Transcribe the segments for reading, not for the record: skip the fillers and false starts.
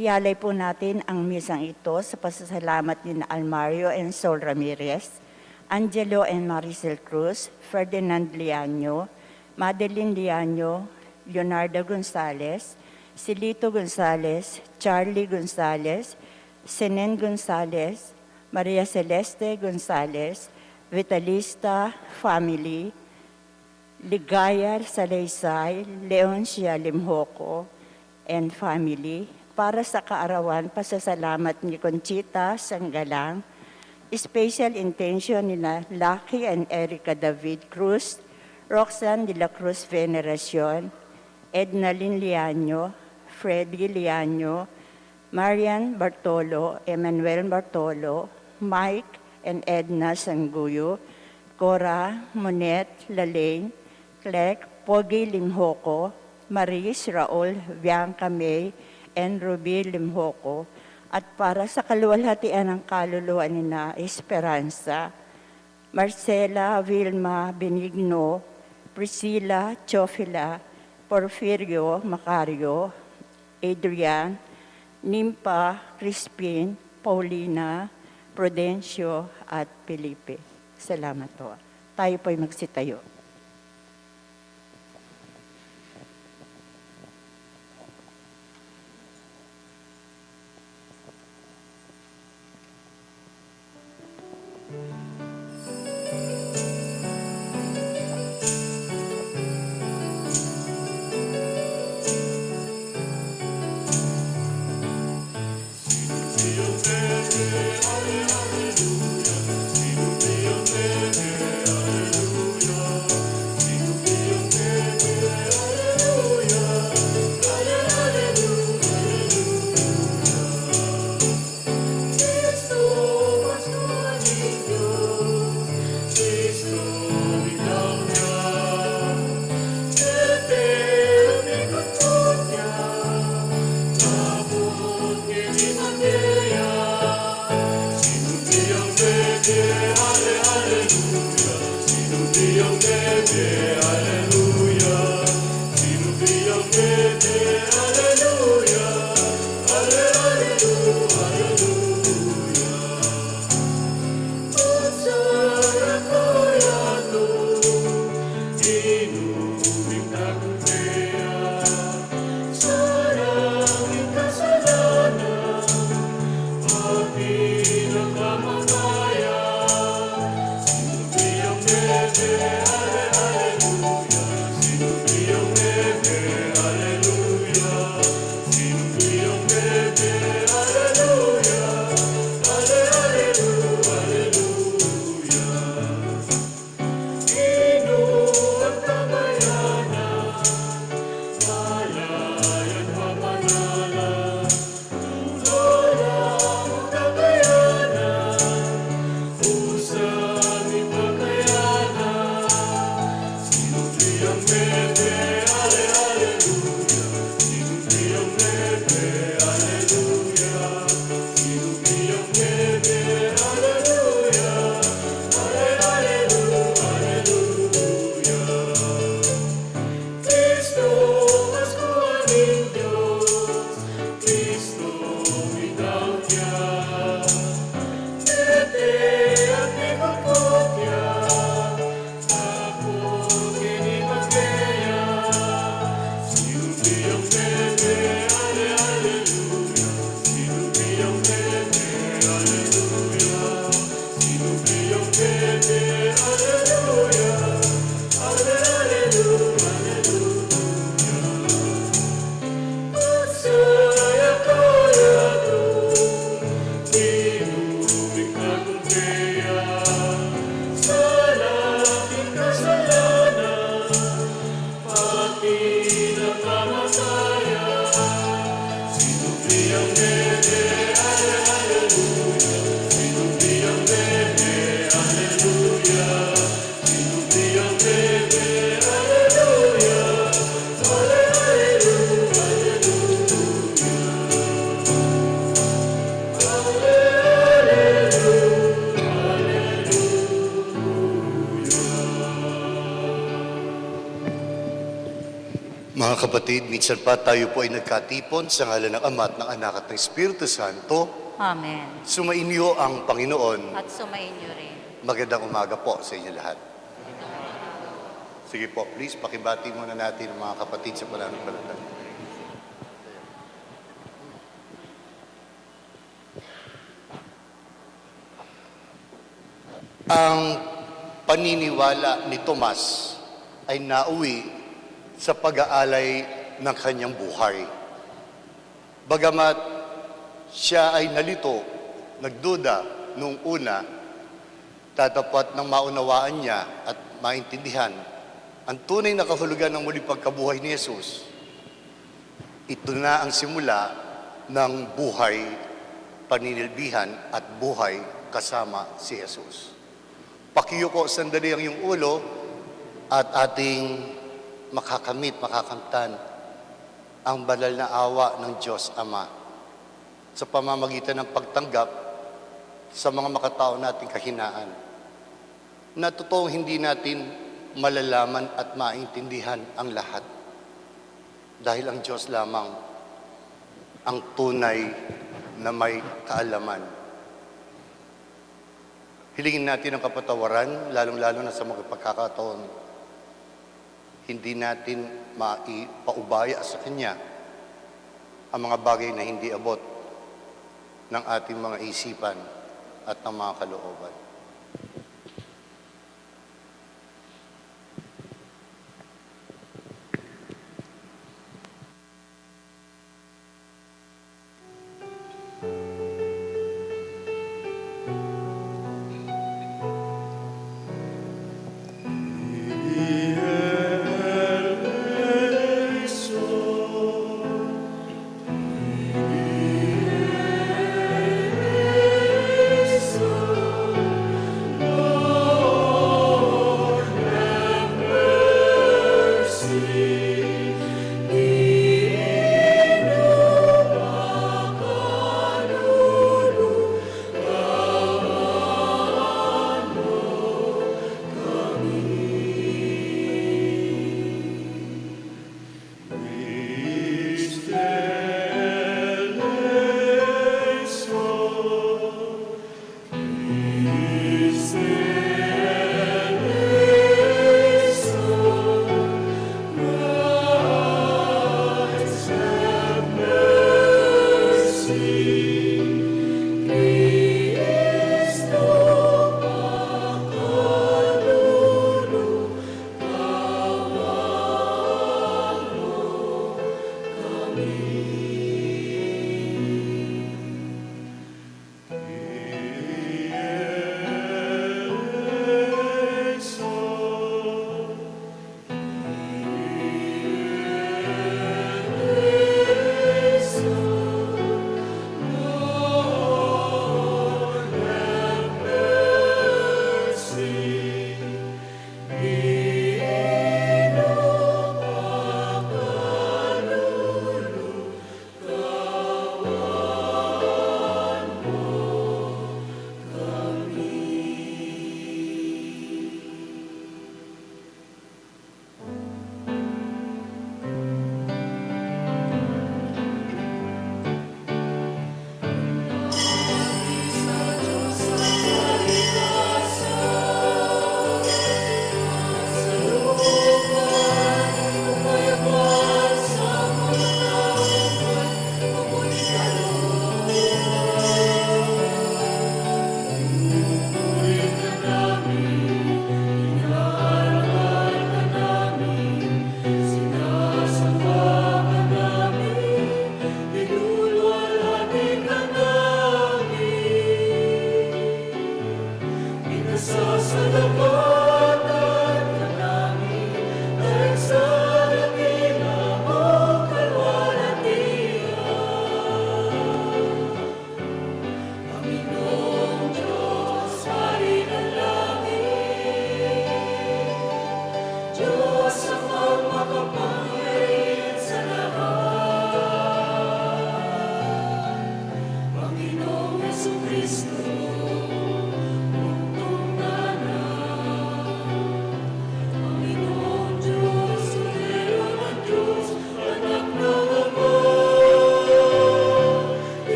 Ialay po natin ang misang ito sa pasasalamat ni Almario and Sol Ramirez, Angelo and Maricel Cruz, Ferdinand Liaño, Madeline Liaño, Leonardo Gonzalez, Silito Gonzalez, Charlie Gonzalez, Senen Gonzalez, Maria Celeste Gonzalez, Vitalista Family, Ligaya Salaysay, Leoncia Limhoco, and Family, para sa kaarawan pasasalamat ni Conchita Sanggalang, special intention ni Lucky and Erica David Cruz, Roxanne de la Cruz Veneracion, Edna Lynn Liaño, Freddy Liaño, Marian Bartolo, Emmanuel Bartolo, Mike and Edna Sanguyo, Cora, Monet, Lalaine, Clec, Pogi Limhoco, Maris, Raul, Bianca May, and Ruby Limhoco, at para sa kaluwalhatian ng kaluluwa ni na Esperanza, Marcela Vilma Benigno, Priscilla Chofila, Porfirio Macario, Adrian, Nimpa, Crispin, Paulina, Prudencio, at Felipe. Salamat po. Tayo po'y magsitayo. Hallelujah. kapatid, minsan pa tayo po ay nagkatipon sa ngalan ng Ama at ng Anak at ng Espiritu Santo. Amen. Sumainyo ang Panginoon. At sumayin niyo rin. Magandang umaga po sa inyo lahat. Sige po, please, pakibati muna natin ang mga kapatid sa pananampalataya. Ang paniniwala ni Tomas ay nauwi sa pag-aalay ng kanyang buhay. Bagamat siya ay nalito, nagduda noong una, tatapat ng maunawaan niya at maintindihan ang tunay na kahulugan ng muling pagkabuhay ni Jesus. Ito na ang simula ng buhay, paninilbihan at buhay kasama si Jesus. Pakiyuko sandali ang iyong ulo at ating makakamtan ang banal na awa ng Diyos Ama sa pamamagitan ng pagtanggap sa mga makatao nating kahinaan na totoong hindi natin malalaman at maintindihan ang lahat dahil ang Diyos lamang ang tunay na may kaalaman. Hilingin natin ang kapatawaran, lalong-lalo na sa mga pagkakataon. Hindi natin maipaubaya sa Kanya ang mga bagay na hindi abot ng ating mga isipan at ng mga kalooban.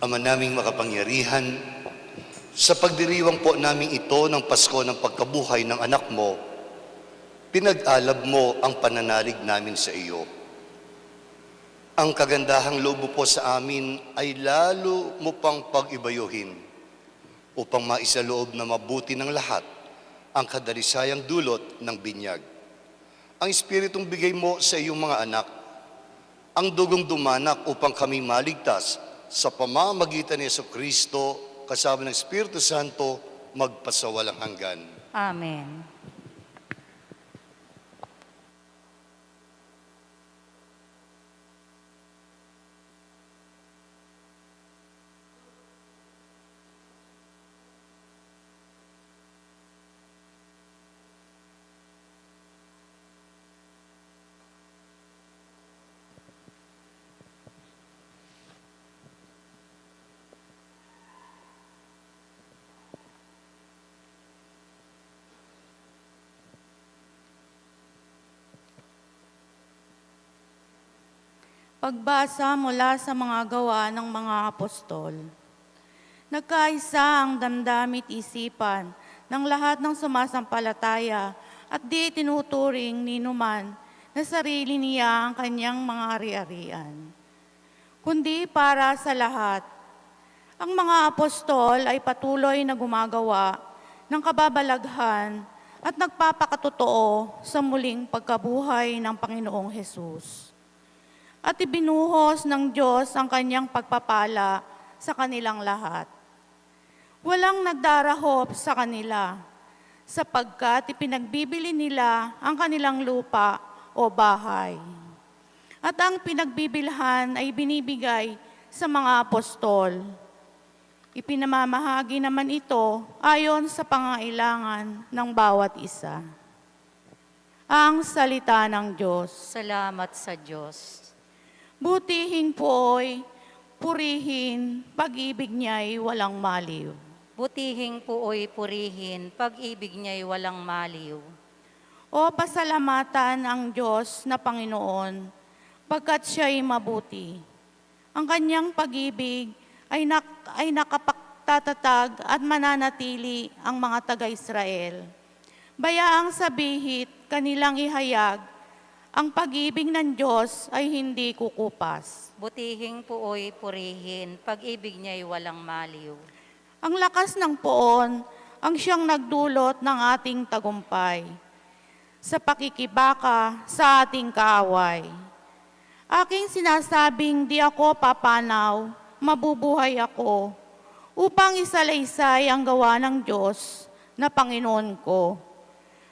Ama naming makapangyarihan, sa pagdiriwang po namin ito ng Pasko ng pagkabuhay ng anak mo, pinag-alab mo ang pananalig namin sa iyo. Ang kagandahang loob po sa amin ay lalo mo pang pag-ibayuhin upang maisaloob na mabuti ng lahat ang kadalisayang dulot ng binyag. Ang Espiritong bigay mo sa iyong mga anak, ang dugong dumanak upang kami maligtas sa pamamagitan ni Jesucristo kasama ng Espiritu Santo magpasawalang hanggan. Amen. Pagbasa mula sa mga gawa ng mga apostol. Nagkaisa ang damdamit isipan ng lahat ng sumasampalataya at di tinuturing ni numan na sarili niya ang kanyang mga ari-arian, kundi para sa lahat. Ang mga apostol ay patuloy na gumagawa ng kababalaghan at nagpapakatotoo sa muling pagkabuhay ng Panginoong Hesus. At ibinuhos ng Diyos ang kanyang pagpapala sa kanilang lahat. Walang nagdarahop sa kanila, sapagkat ipinagbibili nila ang kanilang lupa o bahay. At ang pinagbibilhan ay binibigay sa mga apostol. Ipinamamahagi naman ito ayon sa pangailangan ng bawat isa. Ang salita ng Diyos. Salamat sa Diyos. Butihin po'y purihin, pag-ibig niya'y walang maliw. Butihing puoy purihin, pag-ibig niya'y walang maliw. O pasalamatan ang Diyos na Panginoon, pagkat siya'y mabuti. Ang kanyang pag-ibig ay nakapagtatatag at mananatili ang mga taga-Israel. Bayaang sabihit kanilang ihayag, ang pag-ibig ng Diyos ay hindi kukupas. Butihing puoy purihin, pag-ibig niya'y walang maliw. Ang lakas ng poon ang siyang nagdulot ng ating tagumpay sa pakikibaka sa ating kaaway. Aking sinasabing di ako papanaw, mabubuhay ako, upang isalaysay ang gawa ng Diyos na Panginoon ko.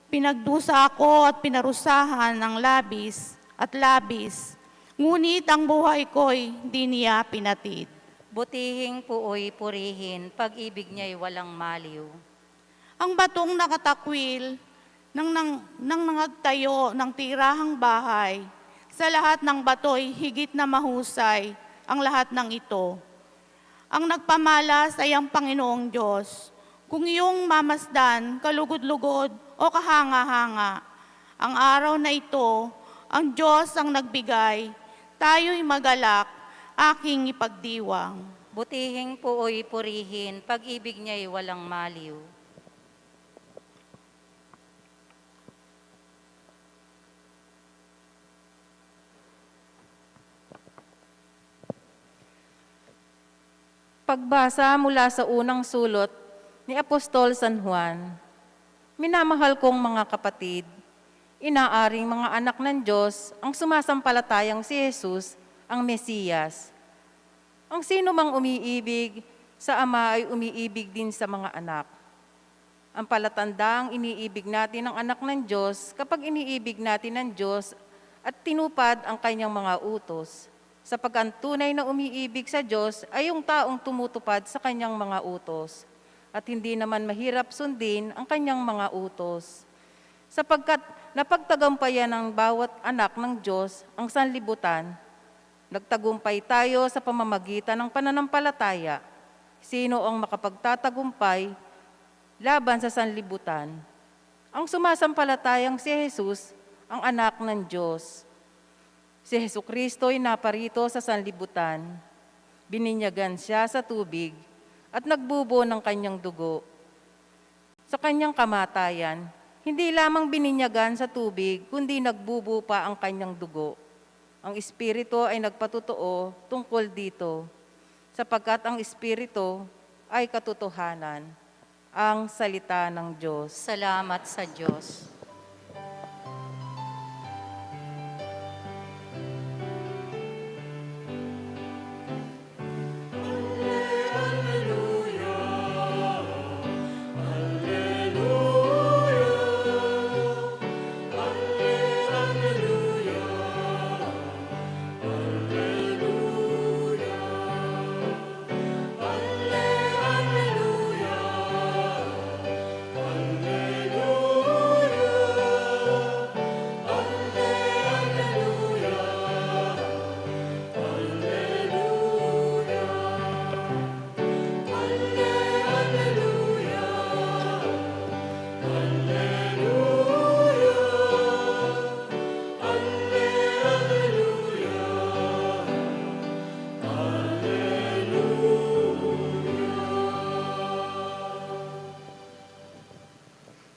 Pinagdusa ako at pinarusahan ng labis at labis, ngunit ang buhay ko'y di niya pinatid. Butihing puoy purihin, pag-ibig niya'y walang maliw. Ang batong nakatakwil nang nangagtayo ng tirahang bahay, sa lahat ng bato'y higit na mahusay ang lahat ng ito. Ang nagpamalas ay ang Panginoong Diyos. Kung iyong mamasdan, kalugod-lugod o kahanga-hanga, ang araw na ito, ang Diyos ang nagbigay, tayo'y magalak, aking ipagdiwang. Butihing puoy purihin, pag-ibig niya'y walang maliw. Pagbasa mula sa unang sulot ni Apostol San Juan. Minamahal kong mga kapatid, inaaring mga anak ng Diyos ang sumasampalatayang si Jesus ang Mesiyas. Ang sino mang umiibig sa Ama ay umiibig din sa mga anak. Ang palatandang iniibig natin ang anak ng Diyos kapag iniibig natin ang Diyos at tinupad ang kanyang mga utos. Sapagkat ang tunay na umiibig sa Diyos ay yung taong tumutupad sa kanyang mga utos at hindi naman mahirap sundin ang kanyang mga utos. Sapagkat napagtagumpayan ng bawat anak ng Diyos ang sanlibutan, nagtagumpay tayo sa pamamagitan ng pananampalataya. Sino ang makapagtatagumpay laban sa sanlibutan? Ang sumasampalatayang si Jesus, ang anak ng Diyos. Si Jesucristo ay naparito sa sanlibutan. Bininyagan siya sa tubig at nagbubo ng kanyang dugo. Sa kanyang kamatayan, hindi lamang bininyagan sa tubig, kundi nagbubo pa ang kanyang dugo. Ang Espiritu ay nagpatotoo tungkol dito, sapagkat ang Espiritu ay katotohanan, ang salita ng Diyos. Salamat sa Diyos.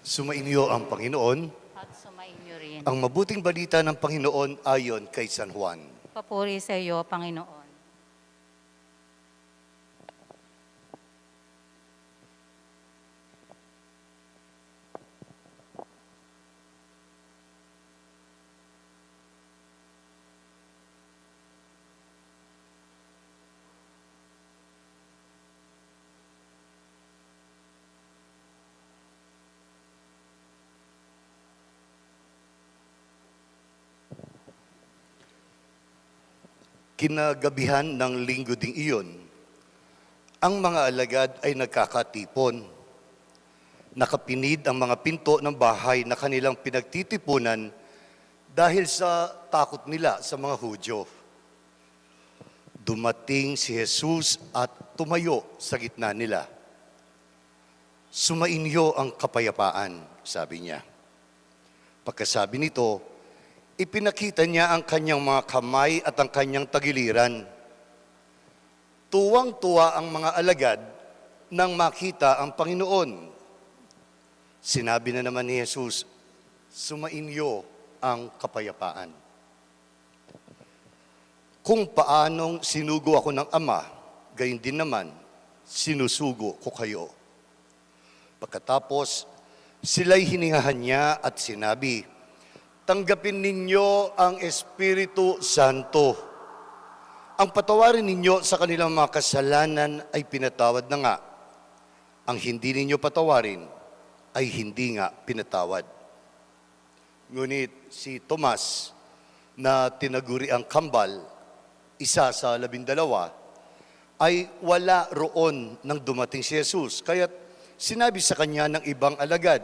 Sumainyo ang Panginoon, At sumainyo rin. ang mabuting balita ng Panginoon ayon kay San Juan. Papuri sa iyo, Panginoon. Kinagabihan ng linggo ding iyon, ang mga alagad ay nagkakatipon. Nakapinid ang mga pinto ng bahay na kanilang pinagtitipunan dahil sa takot nila sa mga Hudyo. Dumating si Jesus at tumayo sa gitna nila. Sumainyo ang kapayapaan, sabi niya. Pagkasabi nito, ipinakita niya ang kanyang mga kamay at ang kanyang tagiliran. Tuwang-tuwa ang mga alagad nang makita ang Panginoon. Sinabi na naman ni Jesus, sumainyo ang kapayapaan. Kung paanong sinugo ako ng Ama, gayon din naman, sinusugo ko kayo. Pagkatapos, sila'y hiningahan niya at sinabi, tanggapin ninyo ang Espiritu Santo. Ang patawarin ninyo sa kanilang mga kasalanan ay pinatawad na nga. Ang hindi ninyo patawarin ay hindi nga pinatawad. Ngunit si Tomas, na tinaguri ang kambal, isa sa 12, ay wala roon nang dumating si Jesus. Kaya sinabi sa kanya ng ibang alagad,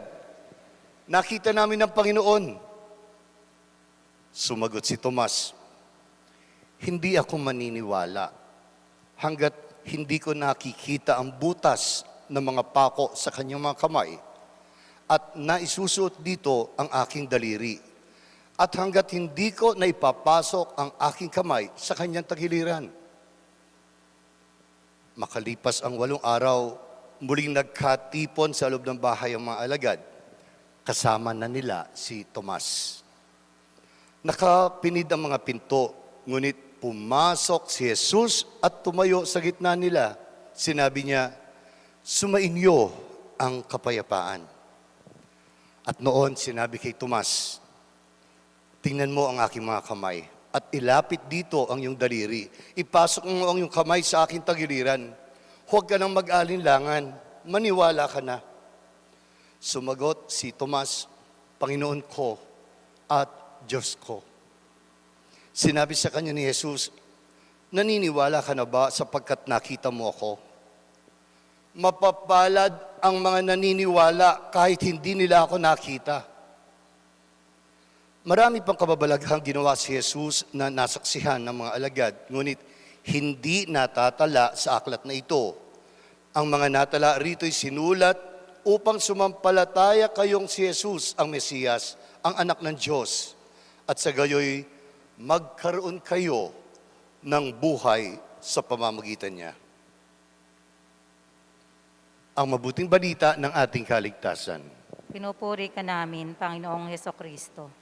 nakita namin ang Panginoon. Sumagot si Tomas, hindi ako maniniwala hanggat hindi ko nakikita ang butas ng mga pako sa kanyang mga kamay at naisusuot dito ang aking daliri at hanggat hindi ko naipapasok ang aking kamay sa kanyang tagiliran. Makalipas ang 8 araw, muling nagkatipon sa loob ng bahay ang mga alagad. Kasama na nila si Tomas. Nakapinid ang mga pinto, ngunit pumasok si Jesus at tumayo sa gitna nila. Sinabi niya, sumainyo ang kapayapaan. At noon sinabi kay Tomas, tingnan mo ang aking mga kamay at ilapit dito ang iyong daliri. Ipasok mo ang iyong kamay sa aking tagiliran. Huwag ka nang mag-alinlangan, maniwala ka na. Sumagot si Tomas, Panginoon ko at Diyos ko. Sinabi sa kanya ni Jesus, naniniwala ka na ba sapagkat nakita mo ako? Mapapalad ang mga naniniwala kahit hindi nila ako nakita. Marami pang kababalaghang ginawa si Jesus na nasaksihan ng mga alagad, ngunit hindi natatala sa aklat na ito. Ang mga natala rito'y sinulat upang sumampalataya kayong si Jesus ang Mesiyas, ang anak ng Diyos. At sa gayoy, magkaroon kayo ng buhay sa pamamagitan niya. Ang mabuting balita ng ating kaligtasan. Pinupuri ka namin, Panginoong Hesukristo.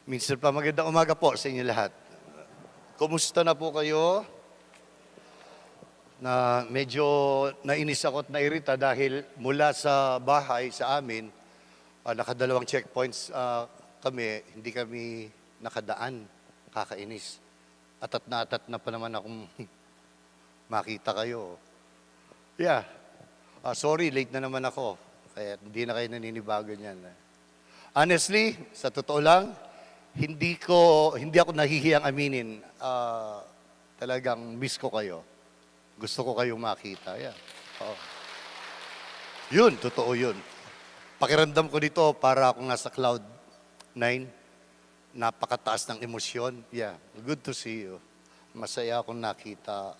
Minsan pa magandang umaga po sa inyo lahat. Kumusta na po kayo? Na medyo nainis ako at nairita dahil mula sa bahay sa amin, nakadalawang checkpoints kami, hindi kami nakadaan. Kakainis. Atat na pa naman akong makita kayo. Yeah. Sorry, late na naman ako. Kaya hindi na kayo naninibago niyan. Honestly, sa totoo lang, hindi ako nahihiyang aminin. Talagang miss ko kayo. Gusto ko kayong makita. Yeah. Oo. Yun, totoo yun. Pakiramdam ko dito para akong nasa cloud 9. Napakataas ng emosyon. Yeah, good to see you. Masaya akong nakita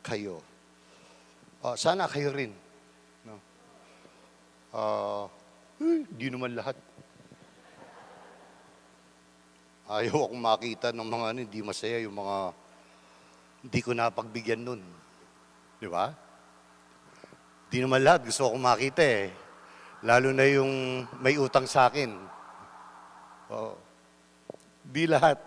kayo. Sana kayo rin. No? Di naman lahat. Ayaw akong makita ng mga hindi masaya, yung mga hindi ko napagbigyan nun. Di ba? Di naman lahat. Gusto akong makita eh. Lalo na yung may utang sa akin. Di lahat.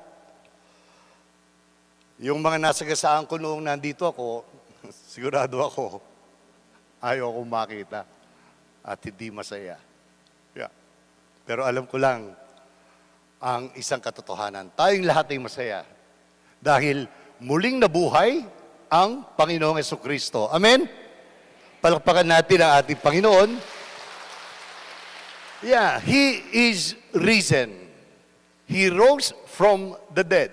Yung mga nasagasaan ko noong nandito ako, sigurado ako, ayaw akong makita at hindi masaya. Yeah. Pero alam ko lang, ang isang katotohanan, tayong lahat ay masaya. Dahil muling nabuhay ang Panginoong Hesukristo. Amen? Palakpakan natin ang ating Panginoon. Yeah, He is risen. He rose from the dead.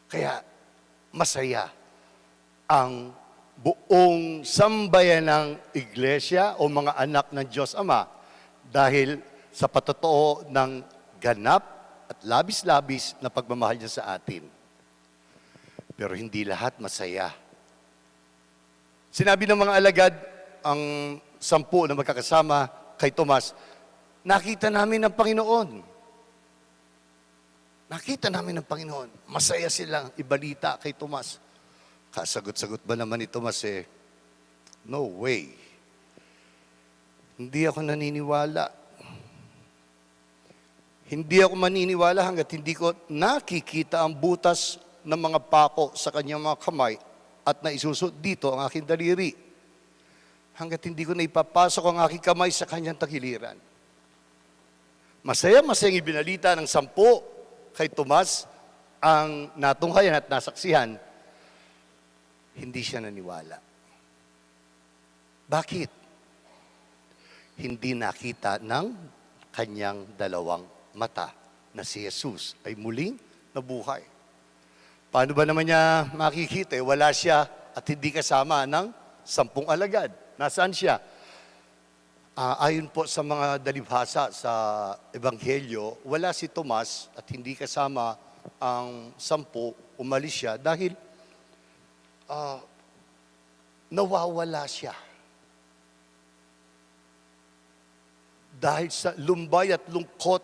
Kaya masaya ang buong sambayan ng iglesia o mga anak ng Diyos Ama dahil sa patotoo ng ganap at labis-labis na pagmamahal niya sa atin. Pero hindi lahat masaya. Sinabi ng mga alagad, ang 10 na magkakasama kay Tomas, nakita namin ang Panginoon. Nakita namin ang Panginoon. Masaya silang ibalita kay Tomas. Kasagot-sagot ba naman ni Tomas eh? No way. Hindi ako naniniwala. Hindi ako maniniwala hanggat hindi ko nakikita ang butas ng mga pako sa kanyang mga kamay at naisusot dito ang aking daliri. Hanggat hindi ko na ipapasok ang aking kamay sa kanyang tagiliran. Masaya-masayang ibinalita ng 10 kay Tomas ang natunghayan at nasaksihan, hindi siya naniwala. Bakit? Hindi nakita ng kanyang 2 mata na si Jesus ay muling nabuhay. Paano ba naman niya makikita? Wala siya at hindi kasama ng 10 alagad. Nasaan siya? Ayon po sa mga dalibhasa sa Ebanghelyo, wala si Tomas at hindi kasama ang 10, umalis siya dahil nawawala siya. Dahil sa lumbay at lungkot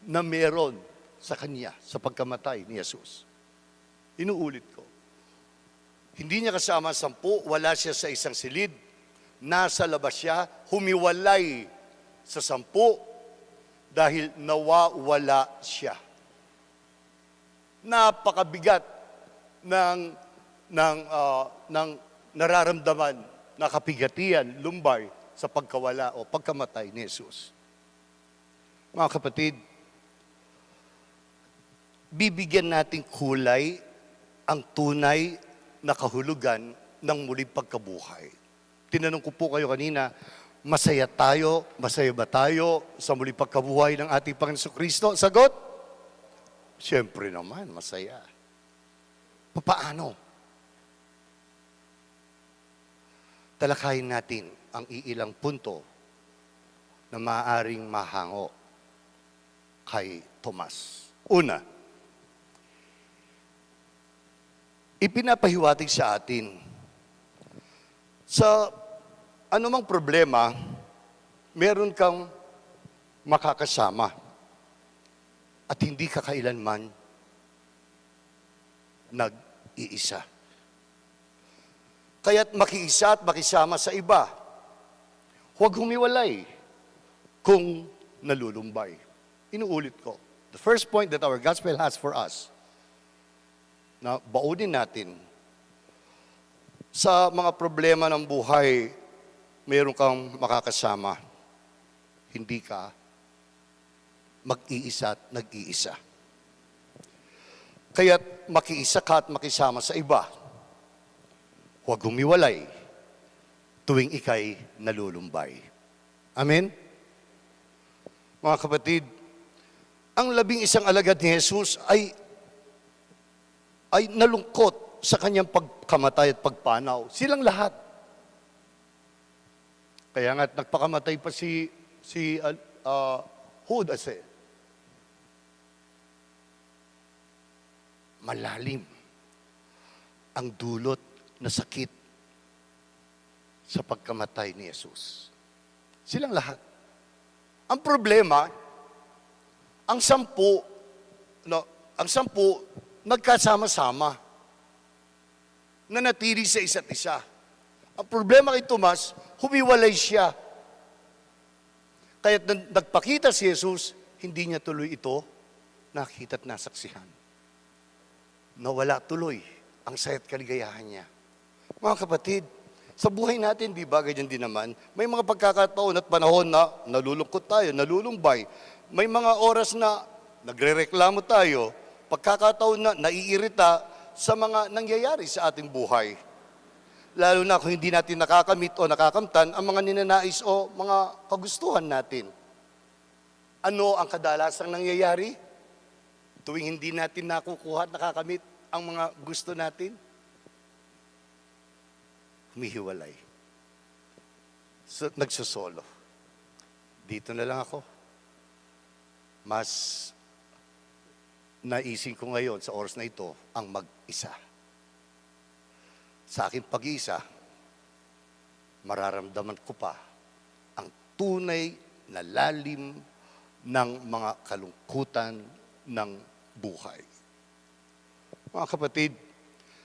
na meron sa kanya sa pagkamatay ni Jesus. Inuulit ko. Hindi niya kasama ang 10, wala siya sa isang silid. Nasa labas siya, humiwalay sa 10 dahil nawawala siya. Napakabigat ng nararamdaman na kapigatian, lumbay sa pagkawala o pagkamatay ni Jesus. Mga kapatid, bibigyan nating kulay ang tunay na kahulugan ng muling pagkabuhay. Tinanong ko po kayo kanina, masaya ba tayo sa muling pagkabuhay ng ating Panginoon Kristo? Sagot? Siyempre naman, masaya. Paano? Talakayin natin ang iilang punto na maaaring mahango kay Tomas. Una, ipinapahiwatig sa atin sa anumang problema, meron kang makakasama. At hindi ka kailanman nag-iisa. Kaya't makiisa at makisama sa iba. Huwag humiwalay kung nalulumbay. Inuulit ko. The first point that our gospel has for us, na baunin natin, sa mga problema ng buhay, mayroon kang makakasama. Hindi ka mag-iisa at nag-iisa. Kaya't makiisa ka at makisama sa iba. Huwag humiwalay tuwing ika'y nalulumbay. Amen? Mga kapatid, ang 11 alagad ni Jesus ay nalungkot sa kanyang pagkamatay at pagpanaw. Silang lahat. Kaya nga't nagpakamatay pa si Judas eh. Malalim ang dulot na sakit sa pagkamatay ni Jesus. Silang lahat. Ang problema, ang 10 nagkasama-sama, nanatili sa isa't isa. Ang problema kay Tomas, humiwalay siya. Kaya nagpakita si Jesus, hindi niya tuloy ito nakita at nasaksihan. Nawala tuloy ang saya't kaligayahan niya. Mga kapatid, sa buhay natin, di ba, ganyan din naman, may mga pagkakataon at panahon na nalulungkot tayo, nalulumbay. May mga oras na nagrereklamo tayo, pagkakataon na naiirita sa mga nangyayari sa ating buhay. Lalo na kung hindi natin nakakamit o nakakamtan ang mga ninanais o mga kagustuhan natin. Ano ang kadalasang nangyayari? Tuwing hindi natin nakukuha at nakakamit ang mga gusto natin, humihiwalay. So, nagsusolo. Dito na lang ako. Mas naising ko ngayon sa oras na ito ang mag-isa. Sa aking pag-iisa, mararamdaman ko pa ang tunay na lalim ng mga kalungkutan ng buhay. Mga kapatid,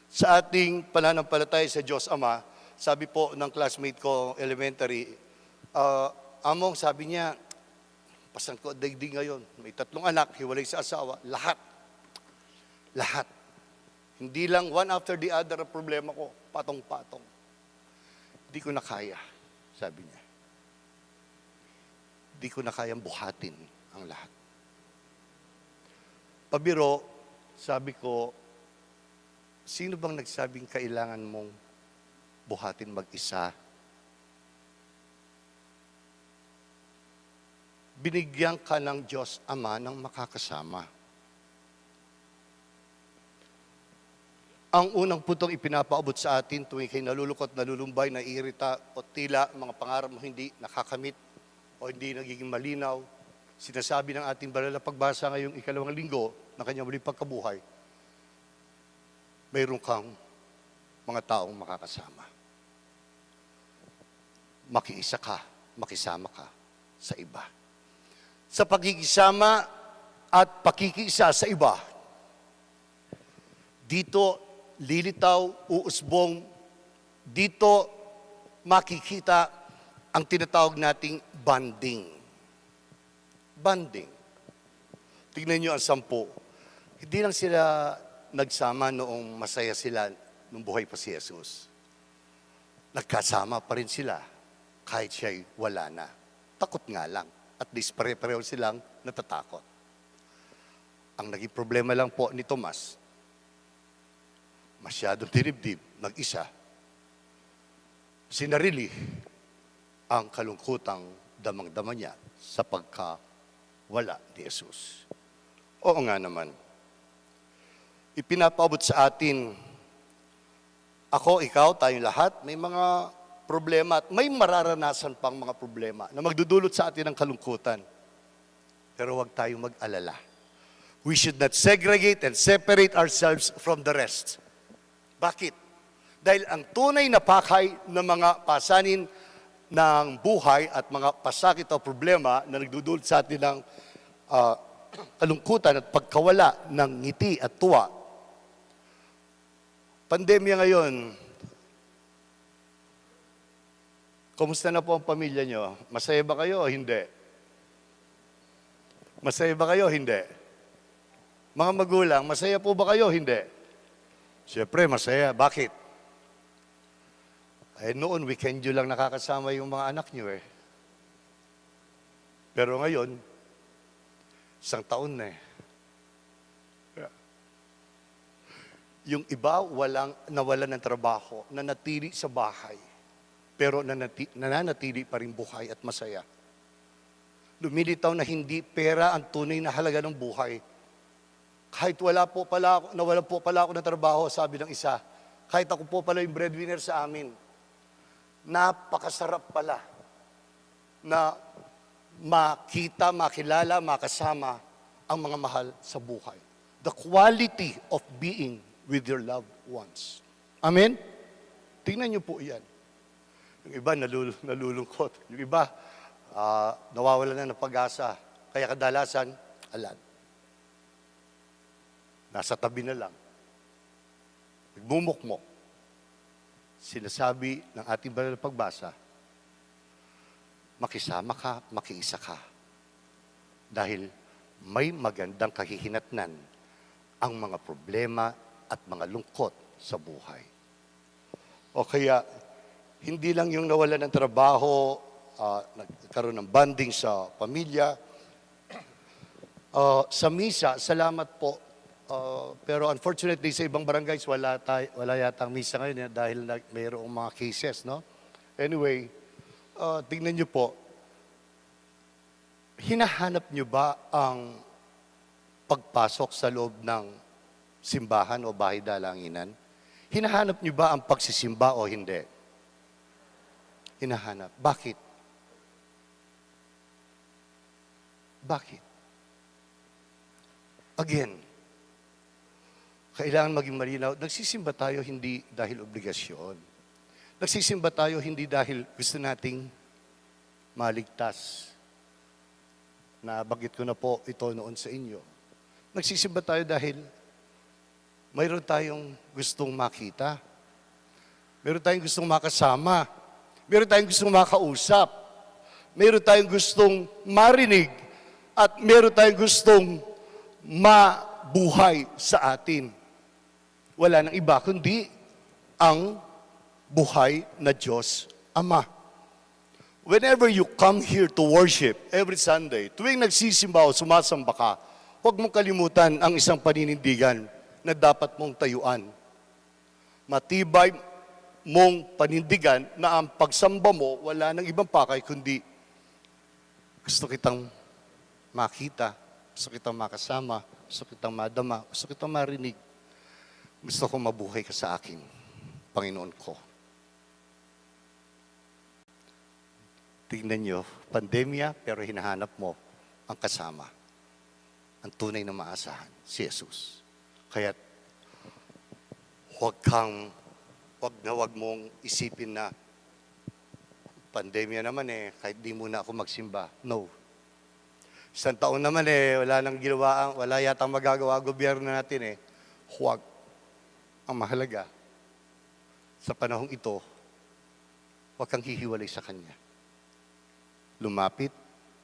sa ating pananampalataya sa Diyos Ama, sabi po ng classmate ko, elementary, Among, sabi niya, pasan ko daigdig ngayon, may 3 anak, hiwalay sa asawa, lahat. Lahat. Hindi lang one after the other ang problema ko, patong-patong. Hindi ko na kaya, sabi niya. Hindi ko na kayang buhatin ang lahat. Pabiro, sabi ko, sino bang nagsabing kailangan mong buhatin mag-isa? Binigyan ka ng Diyos Ama ng makakasama. Ang unang putong ipinapaabot sa atin tuwing kayo nalulukot, nalulumbay, naiirita o tila mga pangarap mo hindi nakakamit o hindi nagiging malinaw, sinasabi ng ating banal na pagbasa ngayong 2 linggo ng kanyang muling pagkabuhay, mayroon kang mga taong makakasama. Makiisa ka, makisama ka sa iba. Sa pagkikisama at pakikisa sa iba, dito lilitaw, uusbong, dito makikita ang tinatawag nating bonding. Bonding. Tignan nyo ang 10. Hindi lang sila nagsama noong masaya sila nung buhay pa si Jesus. Nagkasama pa rin sila kahit siya'y wala na. Takot nga lang. At least pare-pareho silang natatakot. Ang naging problema lang po ni Tomas, masyadong dinibdib, nag-isa, sinarili ang kalungkutang damang-dama niya sa pagkawala ni Jesus. Oo nga naman. Ipinapaabot sa atin, ako, ikaw, tayong lahat, may mga problema at may mararanasan pang mga problema na magdudulot sa atin ng kalungkutan. Pero huwag tayong mag-alala. We should not segregate and separate ourselves from the rest. Bakit? Dahil ang tunay na pakay ng mga pasanin ng buhay at mga pasakit o problema na nagdudulot sa atin ng kalungkutan at pagkawala ng ngiti at tuwa. Pandemya ngayon, kumusta na po ang pamilya nyo? Masaya ba kayo o hindi? Masaya ba kayo o hindi? Mga magulang, masaya po ba kayo o hindi? Siyempre, masaya. Bakit? Noon, weekend nyo lang nakakasama yung mga anak nyo eh. Pero ngayon, isang taon na eh. Yung iba nawalan ng trabaho, nanatili sa bahay, pero nananatili pa rin buhay at masaya. Lumilitaw na hindi pera ang tunay na halaga ng buhay. Kahit nawalan po pala ako ng trabaho, sabi ng isa, kahit ako po pala yung breadwinner sa amin, napakasarap pala na makita, makilala, makasama ang mga mahal sa buhay. The quality of being with your loved ones. Amen? Tingnan niyo po yan. Yung iba nalulungkot. Yung iba nawawalan na ng pag-asa. Kaya kadalasan, nasa tabi na lang. Nagmumukmok. Sinasabi ng ating banal na pagbasa, makisama ka, makiisa ka. Dahil may magandang kahihinatnan ang mga problema at mga lungkot sa buhay. O kaya, hindi lang yung nawalan ng trabaho, nagkaroon ng bonding sa pamilya. Sa Misa, salamat po. Pero unfortunately, sa ibang barangays, wala yatang Misa ngayon dahil mayroong mga cases, no? Anyway, tingnan nyo po, hinahanap nyo ba ang pagpasok sa loob ng simbahan o bahay dalanginan? Hinahanap nyo ba ang pagsisimba o hindi? Hinahanap. Bakit? Bakit? Again, kailangan maging malinaw, nagsisimba tayo hindi dahil obligasyon. Nagsisimba tayo hindi dahil gusto nating maligtas. Nabanggit ko na po ito noon sa inyo. Nagsisimba tayo dahil mayroon tayong gustong makita. Mayroon tayong gustong makasama. Mayroon tayong gustong makausap. Mayroon tayong gustong marinig. At mayroon tayong gustong mabuhay sa atin. Wala nang iba kundi ang buhay na Diyos Ama. Whenever you come here to worship every Sunday, tuwing nagsisimba o sumasamba ka, huwag mong kalimutan ang isang paninindigan na dapat mong tayuan. Matibay mong panindigan na ang pagsamba mo, wala nang ibang pakay kundi gusto kitang makita, gusto kitang makasama, gusto kitang madama, gusto kitang marinig. Gusto ko mabuhay ka sa akin, Panginoon ko. Tingnan nyo, pandemya, pero hinahanap mo ang kasama. Ang tunay na maasahan, si Jesus. Kaya wag mong isipin na pandemya naman kahit di muna ako magsimba. No. Isang taon naman wala nang ginawa, wala yatang magagawa gobyerno natin Huwag. Ang mahalaga, sa panahong ito, huwag kang hihiwalay sa Kanya. Lumapit,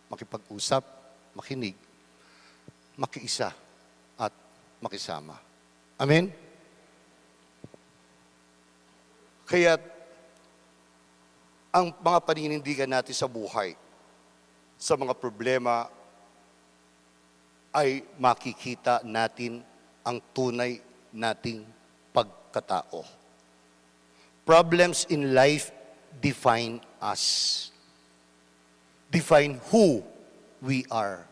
makipag-usap, makinig, makiisa, at makisama. Amen? Kaya, ang mga paninindigan natin sa buhay, sa mga problema, ay makikita natin ang tunay nating pagkatao. Problems in life define us. Define who we are.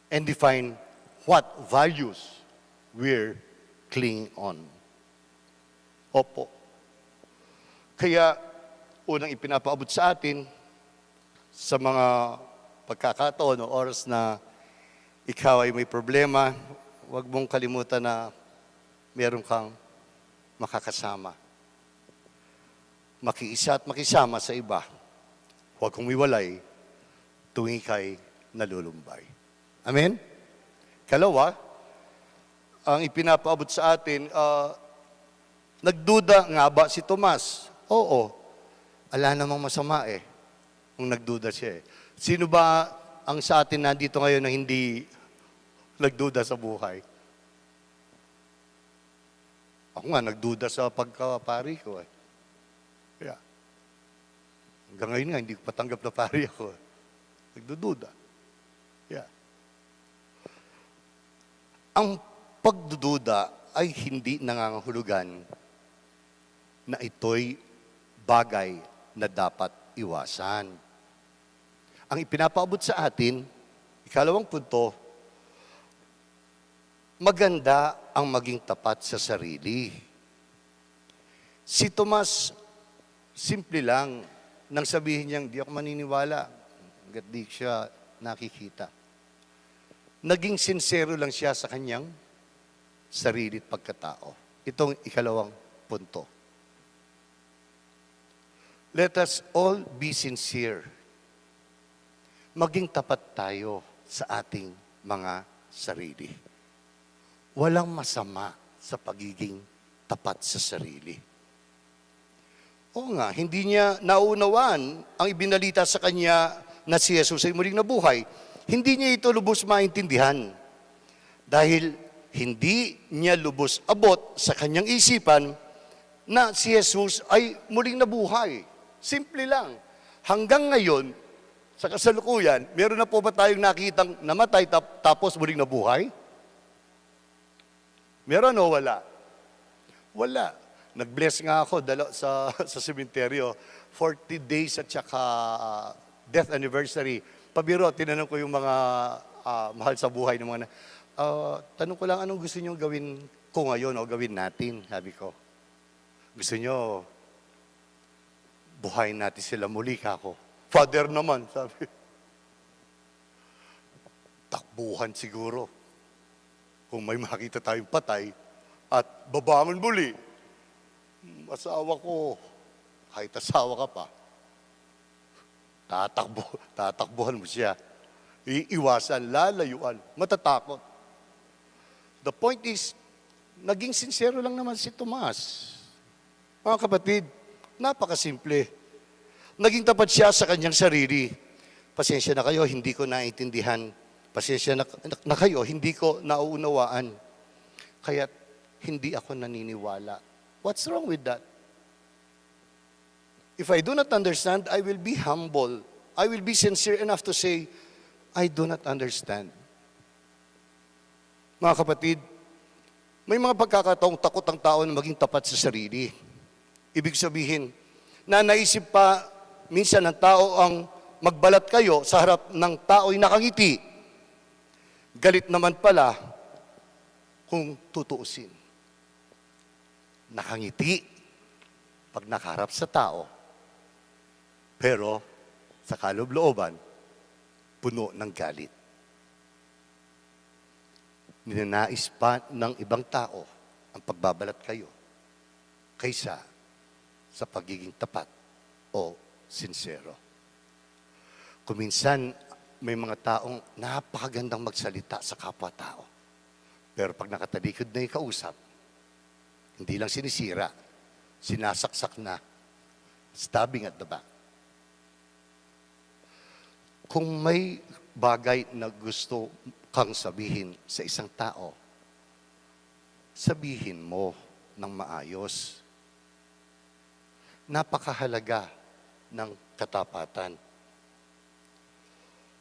And define what values we're clinging on. Opo. Kaya, unang ipinapaabot sa atin sa mga pagkakataon o oras na ikaw ay may problema, huwag mong kalimutan na meron kang makakasama. Makiisa at makisama sa iba. huwag kong iwalay tuwing ika'y nalulumbay. Amen? Kalawa, ang ipinapaabot sa atin, nagduda nga ba si Tomas? Oo. Ala namang masama kung nagduda siya Sino ba ang sa atin nandito ngayon na hindi nagduda sa buhay? Ako nga, nagduda sa pagka-pari ko Kaya, hanggang ngayon nga, hindi ko patanggap na pari ako. Nagdududa. Ang pagdududa ay hindi nangangahulugan na ito'y bagay na dapat iwasan. Ang ipinapaabot sa atin, ikalawang punto, maganda ang maging tapat sa sarili. Si Tomas, simple lang, nang sabihin niyang, di ako maniniwala, hanggat di siya nakikita. Naging sincero lang siya sa kanyang sarili at pagkatao. Itong ikalawang punto. Let us all be sincere. Maging tapat tayo sa ating mga sarili. Walang masama sa pagiging tapat sa sarili. Oo nga, hindi niya naunawaan ang ibinalita sa kanya na si Jesus ay muling nabuhay. Hindi niya ito lubos maintindihan. Dahil hindi niya lubos abot sa kanyang isipan na si Jesus ay muling nabuhay. Simple lang. Hanggang ngayon, sa kasalukuyan, meron na po ba tayong nakitang namatay tapos muling nabuhay? Meron o wala? Wala. Nag-bless nga ako sa sementeryo. 40 days at saka death anniversary. Pabiro, tinanong ko yung mga mahal sa buhay ng mga tanong ko lang, anong gusto nyo gawin ko ngayon o gawin natin? Sabi ko, gusto nyo buhayin natin sila muli kako. Father naman, sabi. Takbuhan siguro. Kung may makita tayong patay at babangon muli, asawa ko, kahit asawa ka pa, tatakbuhan mo siya. Iiwasan, lalayuan, matatakot. The point is, naging sincero lang naman si Tomas. Mga kapatid, napakasimple. Naging tapat siya sa kanyang sarili. Pasensya na kayo, hindi ko naintindihan. Pasensya na kayo, hindi ko nauunawaan. Kaya hindi ako naniniwala. What's wrong with that? If I do not understand, I will be humble. I will be sincere enough to say, I do not understand. Mga kapatid, may mga pagkakataong takot ang tao na maging tapat sa sarili. Ibig sabihin, na naisip pa minsan ng tao ang magbalat kayo sa harap ng tao'y nakangiti. Galit naman pala kung tutuusin. Nakangiti pag nakaharap sa tao. Pero sa kaloob-looban, puno ng galit. Ninanais pa ng ibang tao ang pagbabalat kayo kaysa sa pagiging tapat o sincero. Kuminsan, may mga taong napakagandang magsalita sa kapwa-tao. Pero pag nakatalikod na yung kausap, hindi lang sinisira, sinasaksak na, stabbing at the back. Kung may bagay na gusto kang sabihin sa isang tao, sabihin mo ng maayos. Napakahalaga ng katapatan.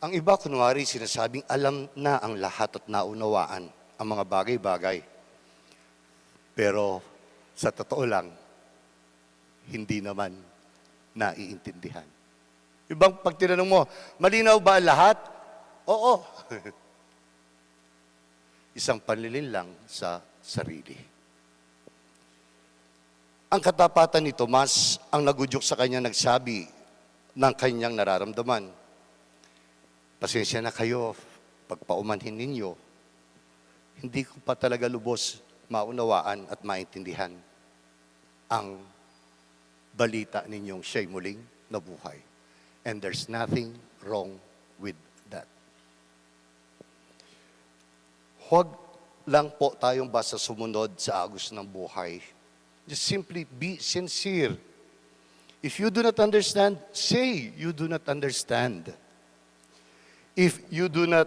Ang iba, kunwari, sinasabing alam na ang lahat at naunawaan ang mga bagay-bagay. Pero sa totoo lang, hindi naman naiintindihan. Ibang pag tinanong mo, malinaw ba lahat? Oo. Isang panlilin lang sa sarili. Ang katapatan ni Tomas ang nagudyok sa kanya nagsabi ng kanyang nararamdaman. Pasensya na kayo, pagpaumanhin ninyo, hindi ko pa talaga lubos maunawaan at maintindihan ang balita ninyong siya'y muling nabuhay. And there's nothing wrong with that. Huwag lang po tayong basta sumunod sa agos ng buhay. Just simply be sincere. If you do not understand, say you do not understand. If you do not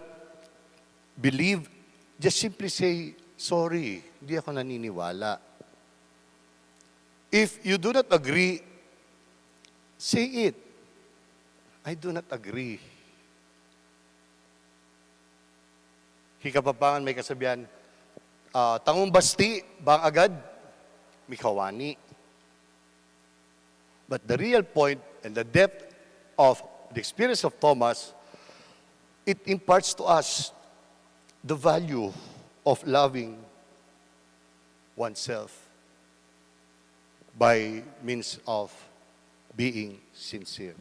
believe, just simply say, sorry, hindi ako naniniwala. If you do not agree, say it. I do not agree. Hikapapangan may kasabihan, tangong basti, bang agad, mikawani. But the real point and the depth of the experience of Thomas, it imparts to us the value of loving oneself by means of being sincere.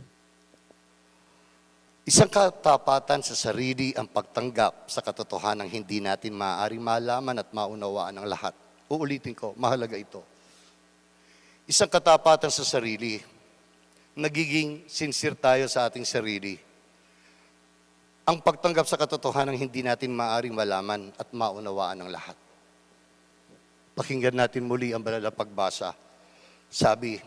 Isang katapatan sa sarili ang pagtanggap sa katotohanan hindi natin maaaring malaman at maunawaan ng lahat. Uulitin ko, mahalaga ito. Isang katapatan sa sarili, nagiging sincere tayo sa ating sarili. Ang pagtanggap sa katotohanan hindi natin maaaring malaman at maunawaan ng lahat. Pakinggan natin muli ang banal na pagbasa. Sabi,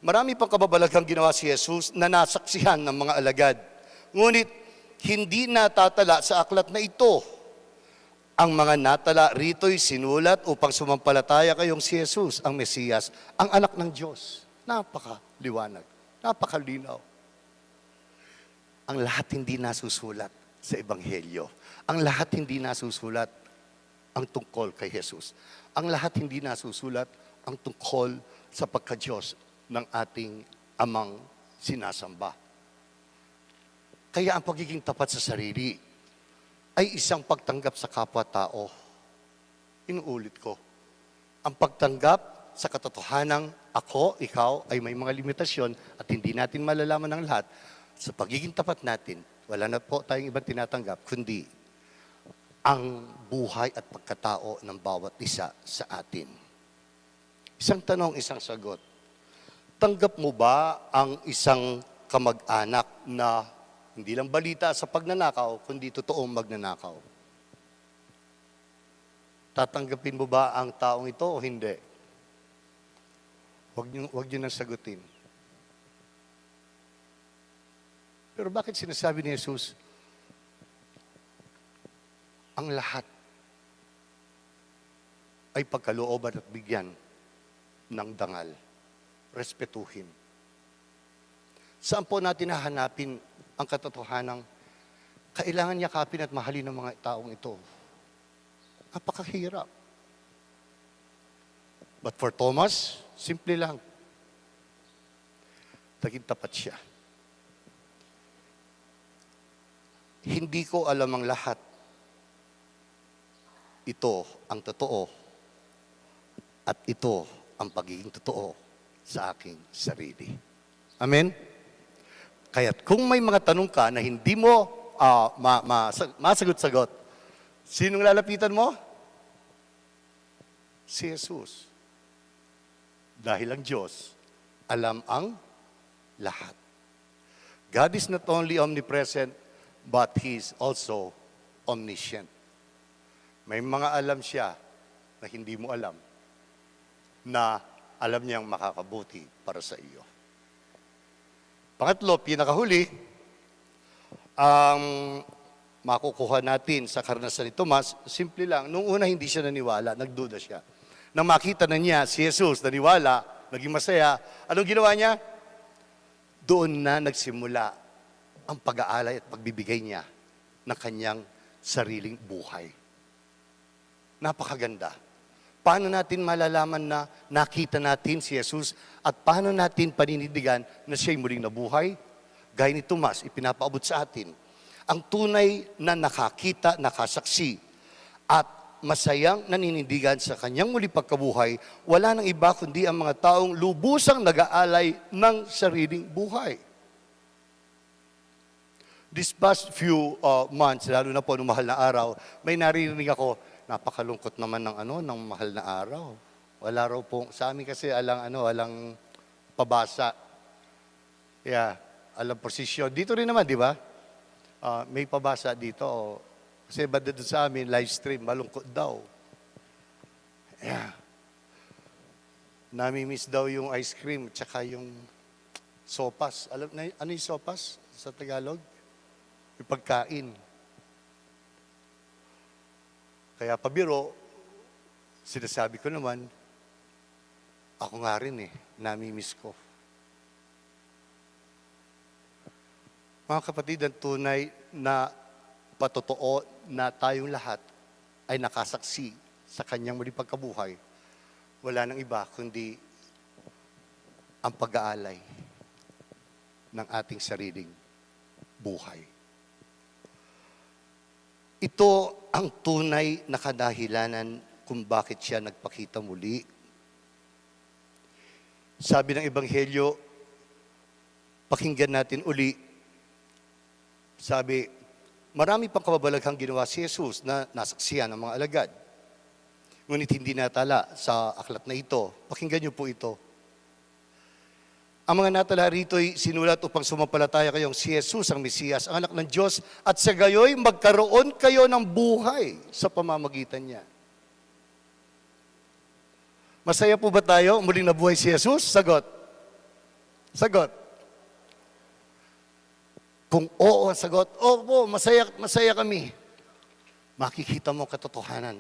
marami pang kababalaghang ginawa si Jesus na nasaksihan ng mga alagad. Ngunit hindi natatala sa aklat na ito. Ang mga natala rito'y sinulat upang sumampalataya kayong si Jesus, ang Mesiyas, ang anak ng Diyos. Napakaliwanag, napakalinaw. Ang lahat hindi nasusulat sa Ebanghelyo. Ang lahat hindi nasusulat ang tungkol kay Jesus. Ang lahat hindi nasusulat ang tungkol sa pagka-Diyos ng ating amang sinasamba. Kaya ang pagiging tapat sa sarili ay isang pagtanggap sa kapwa-tao. Inuulit ko, ang pagtanggap sa katotohanang ako, ikaw, ay may mga limitasyon at hindi natin malalaman ng lahat. Sa pagiging tapat natin, wala na po tayong ibang tinatanggap, kundi ang buhay at pagkatao ng bawat isa sa atin. Isang tanong, isang sagot. Tanggap mo ba ang isang kamag-anak na hindi lang balita sa pagnanakaw, kundi totoong magnanakaw? Tatanggapin mo ba ang taong ito o hindi? Huwag niyo nang sagutin. Pero bakit sinasabi ni Jesus, ang lahat ay pagkalooban at bigyan ng dangal, respetuhin? Saan po natin hahanapin ang katotohanang kailangan yakapin at mahalin ng mga taong ito? Napakahirap. But for Thomas, simple lang. Naging tapat siya. Hindi ko alam ang lahat. Ito ang totoo. At ito ang pagiging totoo sa aking sarili. Amen? Kaya't kung may mga tanong ka na hindi mo masagot-sagot, sinong lalapitan mo? Si Jesus. Dahil ang Diyos, alam ang lahat. God is not only omnipresent, but He is also omniscient. May mga alam siya na hindi mo alam, na alam niyang makakabuti para sa iyo. Pangatlo, pinakahuli, ang makukuha natin sa karanasan ni Tomas, simple lang, nung una hindi siya naniwala, nagduda siya. Nang makita na niya si Jesus, naniwala, naging masaya, anong ginawa niya? Doon na nagsimula ang pag-aalay at pagbibigay niya ng kanyang sariling buhay. Napakaganda. Paano natin malalaman na nakita natin si Jesus at paano natin paninindigan na siya'y muling nabuhay? Gaya ni Tomas, ipinapaabot sa atin. Ang tunay na nakakita, nakasaksi at masayang naninindigan sa kanyang muli pagkabuhay, wala nang iba kundi ang mga taong lubusang nag-aalay ng sariling buhay. This past few months, lalo na po nung mahal na araw, may naririnig ako, napakalungkot naman ng mahal na araw. Wala raw po, sa amin kasi alang pabasa. Yeah. alam posisyon. Dito rin naman, di ba? May pabasa dito. Kasi banda doon sa amin, live stream, malungkot daw. Yeah. Nami-miss daw yung ice cream, tsaka yung sopas. Alam na, ano yung sopas sa Tagalog? Yung pagkain. Kaya pabiro, sinasabi ko naman, ako nga rin nami-miss ko. Mga kapatid, ang tunay na patotoo na tayong lahat ay nakasaksi sa kanyang muling pagkabuhay. Wala nang iba kundi ang pag-aalay ng ating sariling buhay. Ito ang tunay na kadahilanan kung bakit siya nagpakita muli. Sabi ng Ebanghelyo, pakinggan natin uli, sabi, marami pang kababalaghang ginawa si Jesus na nasaksiyan ng mga alagad. Ngunit hindi natala sa aklat na ito. Pakinggan niyo po ito. Ang mga natala rito ay sinulat upang sumampalataya kayong si Jesus ang Mesiyas, ang anak ng Diyos, at sa gayoy magkaroon kayo ng buhay sa pamamagitan niya. Masaya po ba tayo muling nabuhay si Jesus? Sagot. Sagot. Kung oo ang sagot, opo, masaya kami. Makikita mo katotohanan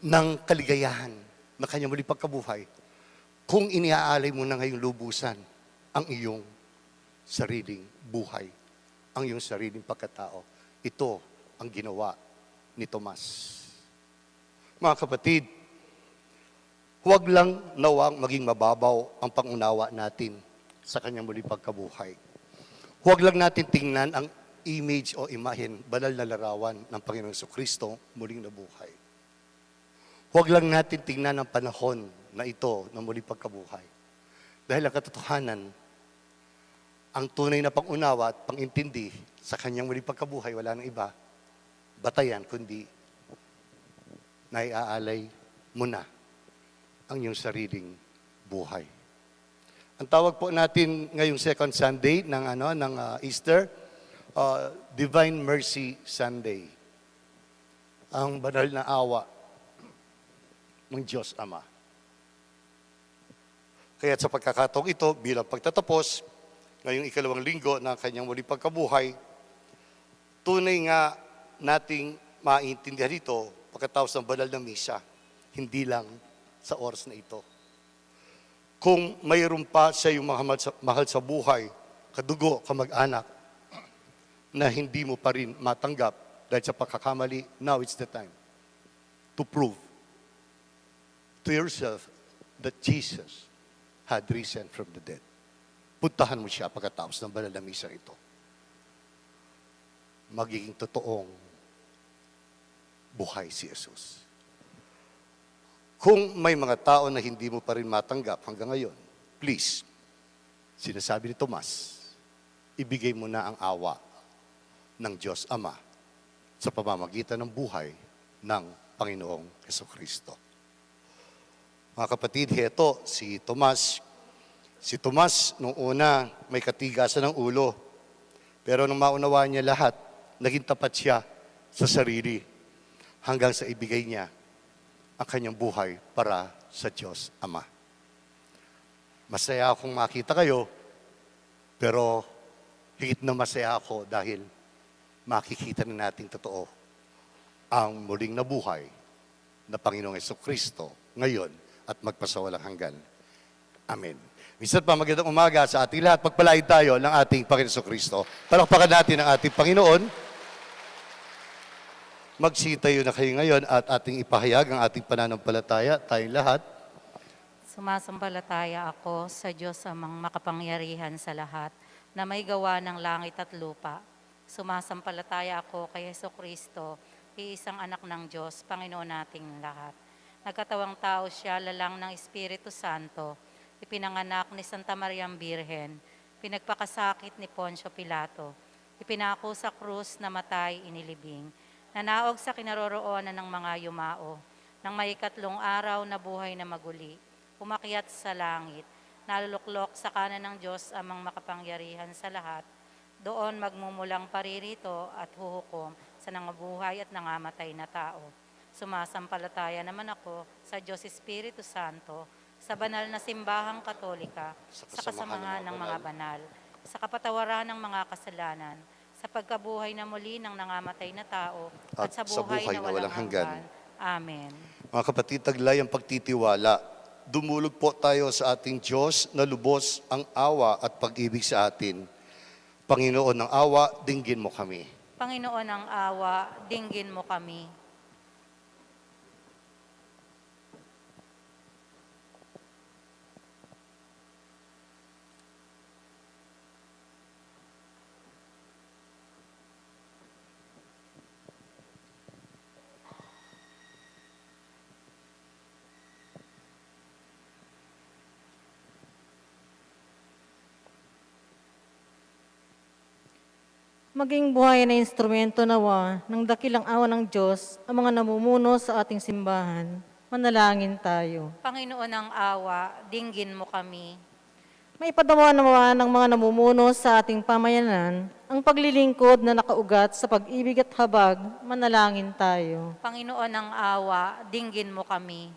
ng kaligayahan na kanyang muling pagkabuhay kung iniaalay mo na ngayong lubusan ang iyong sariling buhay, ang iyong sariling pagkatao. Ito ang ginawa ni Tomas. Mga kapatid, huwag lang nawang maging mababaw ang pangunawa natin sa kanyang muling pagkabuhay. Huwag lang natin tingnan ang image o imahen, banal na larawan ng Panginoong Jesucristo muling nabuhay. Huwag lang natin tingnan ang panahon na ito ng muling pagkabuhay. Dahil ang katotohanan, ang tunay na pangunawa at pangintindi sa kanyang muling pagkabuhay, wala nang iba, batayan, kundi naiaalay mo na ang iyong sariling buhay. Ang tawag po natin ngayong second Sunday ng Easter, Divine Mercy Sunday. Ang banal na awa ng Diyos Ama. Kaya sa pagkakataong ito, bilang pagtatapos, ngayong ikalawang linggo ng kanyang muling pagkabuhay, tunay nga nating maintindihan ito pagkatapos ng banal na misa, hindi lang sa oras na ito. Kung mayroon pa sa iyong mahal sa buhay, kadugo, kamag-anak, na hindi mo pa rin matanggap dahil sa pagkakamali, now it's the time to prove to yourself that Jesus had risen from the dead. Puntahan mo siya pagkatapos ng banal na misa ito. Magiging totoong buhay si Jesus. Kung may mga tao na hindi mo pa rin matanggap hanggang ngayon, please, sinasabi ni Tomas, ibigay mo na ang awa ng Diyos Ama sa pamamagitan ng buhay ng Panginoong Jesucristo. Mga kapatid, heto, si Tomas, nung una, may katigasan ng ulo. Pero nung maunawaan niya lahat, naging tapat siya sa sarili hanggang sa ibigay niya ang kanyang buhay para sa Diyos Ama. Masaya akong makita kayo, pero higit na masaya ako dahil makikita na natin totoo ang muling nabuhay na Panginoong Jesucristo ngayon at magpasawalang hanggan. Amen. Minsan pa magandang umaga sa ating lahat. Pagpalain tayo ng ating Panginoong Jesucristo. Palakpakan natin ang ating Panginoon. Magsitayo na kayo ngayon at ating ipahayag ang ating pananampalataya, tayong lahat. Sumasampalataya ako sa Diyos amang makapangyarihan sa lahat, na may gawa ng langit at lupa. Sumasampalataya ako kay Jesucristo, iisang anak ng Diyos, Panginoon nating lahat. Nagkatawang tao siya, lalang ng Espiritu Santo, ipinanganak ni Santa Mariang Birhen, pinagpakasakit ni Poncio Pilato, ipinako sa krus, namatay, inilibing, nanaog sa kinaroroonan ng mga yumao, nang may ikatlong araw na buhay na maguli, umakyat sa langit, naluluklok sa kanan ng Diyos amang makapangyarihan sa lahat. Doon magmumulang paririto at huhukom sa nangabuhay at nangamatay na tao. Sumasampalataya naman ako sa Diyos Espiritu Santo, sa banal na simbahang katolika, sa kasamahan ng mga banal, sa kapatawaran ng mga kasalanan, sa pagkabuhay na muli ng nangamatay na tao, at sa buhay na walang hanggan. Amen. Mga kapatid, taglay ang pagtitiwala. Dumulog po tayo sa ating Diyos na lubos ang awa at pag-ibig sa atin. Panginoon ng awa, dinggin mo kami. Panginoon ng awa, dinggin mo kami. Maging buhay na instrumento nawa ng dakilang awa ng Diyos ang mga namumuno sa ating simbahan. Manalangin tayo. Panginoon ng awa, dinggin mo kami. Maipadawa nawa ng mga namumuno sa ating pamayanan ang paglilingkod na nakaugat sa pag-ibig at habag. Manalangin tayo. Panginoon ng awa, dinggin mo kami.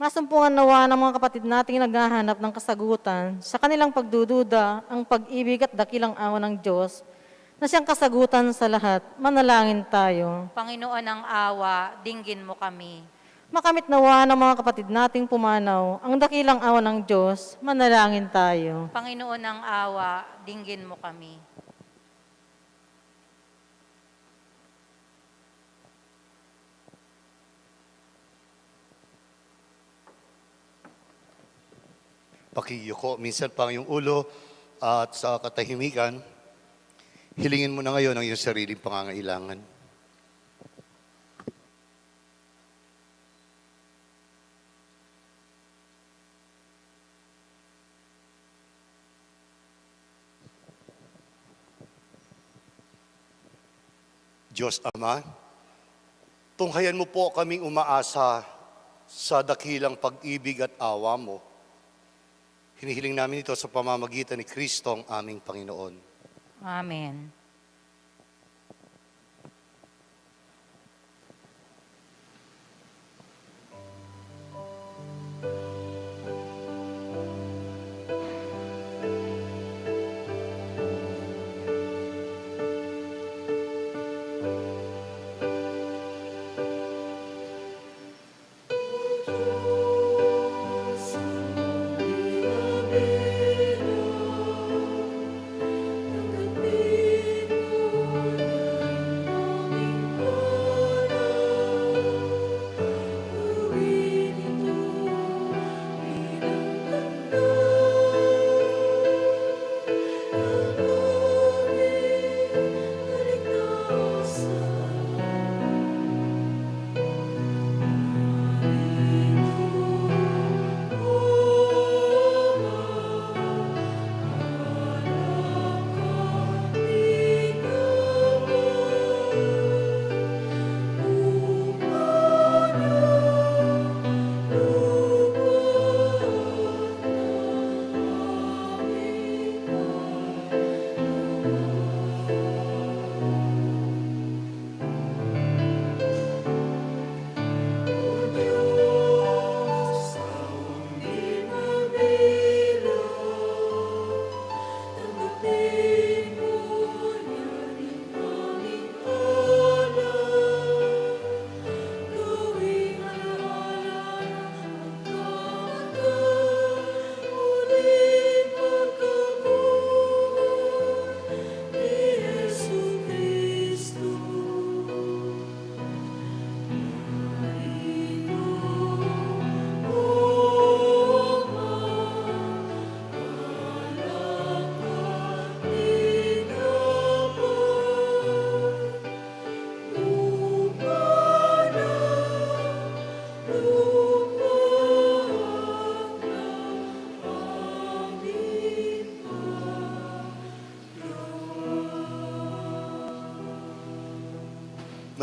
Masumpungan nawa ng mga kapatid nating naghahanap ng kasagutan sa kanilang pagdududa ang pag-ibig at dakilang awa ng Diyos na siyang kasagutan sa lahat. Manalangin tayo. Panginoon ng awa, dinggin mo kami. Makamit nawa ng mga kapatid nating pumanaw ang dakilang awa ng Diyos. Manalangin tayo. Panginoon ng awa, dinggin mo kami. Pakiyuko, minsan pang yung ulo at sa katahimikan, hilingin mo na ngayon ang iyong sariling pangangailangan. Diyos Ama, tunghayan mo po kaming umaasa sa dakilang pag-ibig at awa mo. Hinihiling namin ito sa pamamagitan ni Kristo ang aming Panginoon. Amen.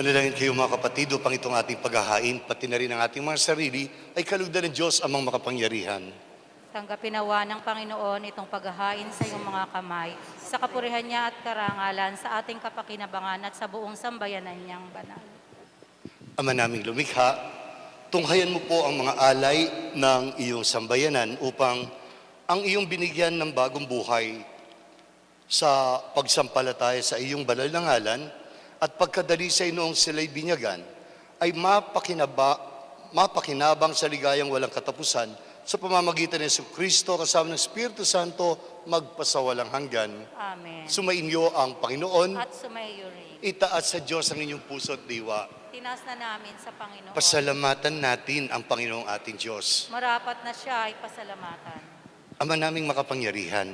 Manalangin kayo mga kapatid upang itong ating paghahain, pati na rin ang ating mga sarili, ay kalugdan ng Diyos amang makapangyarihan. Tanggapin nawa ng Panginoon itong paghahain sa iyong mga kamay, sa kapurihan niya at karangalan, sa ating kapakinabangan at sa buong sambayanan niyang banal. Ama naming lumikha, tunghayan mo po ang mga alay ng iyong sambayanan upang ang iyong binigyan ng bagong buhay sa pagsampalataya sa iyong banal na ngalan at pagkadalisay noong sila'y binyagan ay mapakinabang sa ligayang walang katapusan sa pamamagitan ni Jesucristo kasama ng Espiritu Santo magpasawalang hanggan. Amen. Sumainyo ang Panginoon. At sumaiyo rin. Itaas sa Diyos ang inyong puso at diwa. Tinaas na namin sa Panginoon. Pasalamatan natin ang Panginoong ating Diyos. Marapat na siya ay pasalamatan. Ama naming makapangyarihan,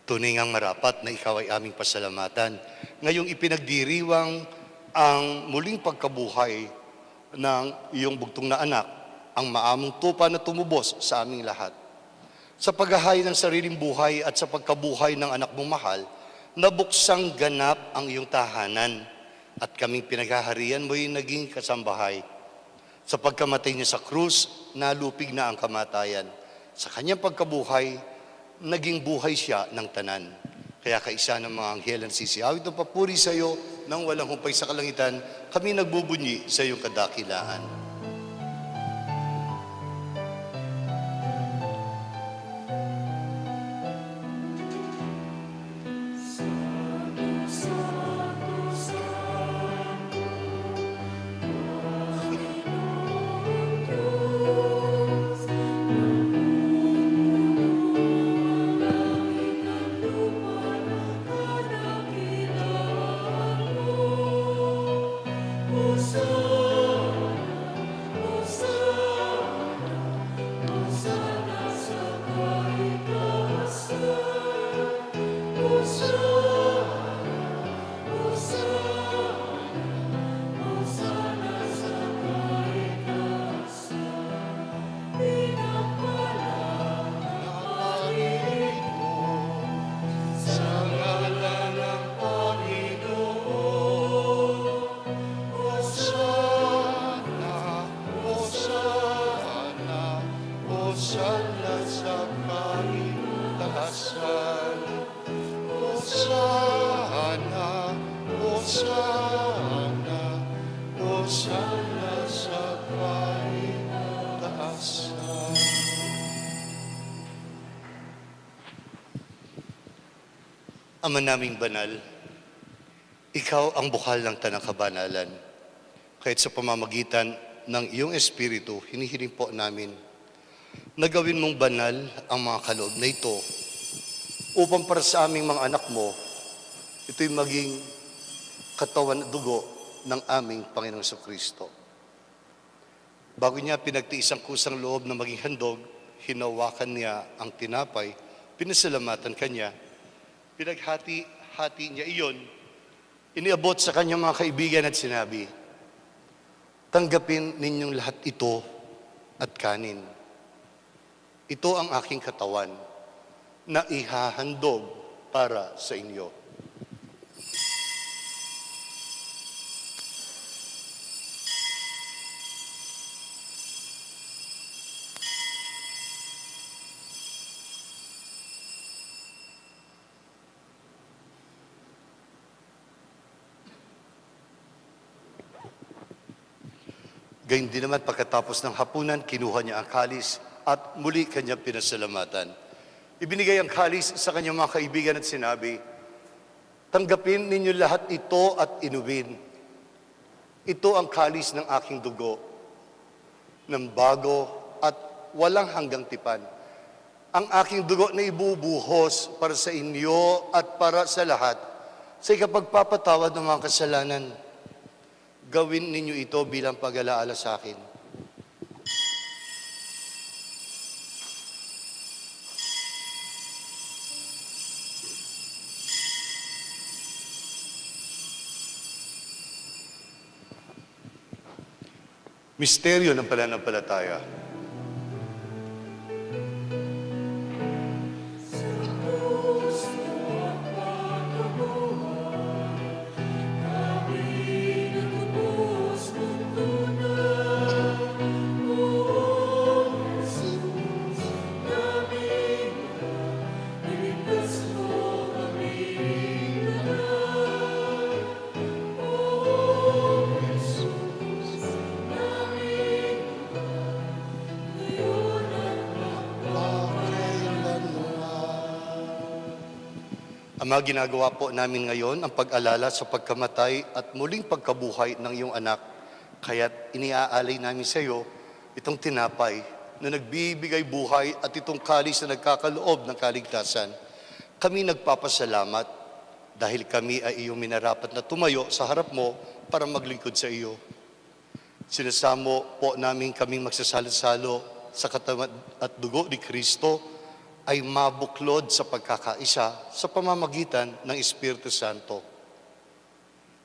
tunay ngang marapat na ikaw ay aming pasalamatan. Ngayong ipinagdiriwang ang muling pagkabuhay ng iyong bugtong na anak, ang maamong tupa na tumubos sa aming lahat. Sa paghahay ng sariling buhay at sa pagkabuhay ng anak mong mahal, nabuksang ganap ang iyong tahanan at kaming pinaghaharian mo'y naging kasambahay. Sa pagkamatay niya sa krus, nalupig na ang kamatayan. Sa kanyang pagkabuhay, naging buhay siya ng tanan. Kaya kaisa ng mga anghel ang sisiyawit ng papuri sa iyo nang walang humpay sa kalangitan, kami nagbubunyi sa iyong kadakilaan. Ama naming banal, ikaw ang bukal ng tanang kabanalan. Kahit sa pamamagitan ng iyong Espiritu, hinihiling po namin na gawin mong banal ang mga kaloob na ito upang para sa aming mga anak mo, ito'y maging katawan at dugo ng aming Panginoong Jesucristo. Bago niya pinagtiis ang kusang loob na maging handog, hinawakan niya ang tinapay, pinasalamatan kanya, pinaghati-hati niya iyon, iniabot sa kanyang mga kaibigan at sinabi, tanggapin ninyong lahat ito at kanin. Ito ang aking katawan na ihahandog para sa inyo. Gayun din naman pagkatapos ng hapunan, kinuha niya ang kalis at muli kanyang pinasalamatan. Ibinigay ang kalis sa kanyang mga kaibigan at sinabi, tanggapin ninyo lahat ito at inumin. Ito ang kalis ng aking dugo, ng bago at walang hanggang tipan. Ang aking dugo na ibubuhos para sa inyo at para sa lahat sa ikapagpapatawad ng mga kasalanan. Gawin ninyo ito bilang pag-alaala sa akin. Misteryo ng pananampalataya. Ama, ginagawa po namin ngayon ang pag-alala sa pagkamatay at muling pagkabuhay ng iyong anak. Kaya't iniaalay namin sa iyo itong tinapay na nagbibigay buhay at itong kalis na nagkakaloob ng kaligtasan. Kami nagpapasalamat dahil kami ay iyong minarapat na tumayo sa harap mo para maglingkod sa iyo. Sinasamo po namin kaming magsasalo-salo sa katawan at dugo ni Kristo ay mabuklod sa pagkakaisa sa pamamagitan ng Espiritu Santo.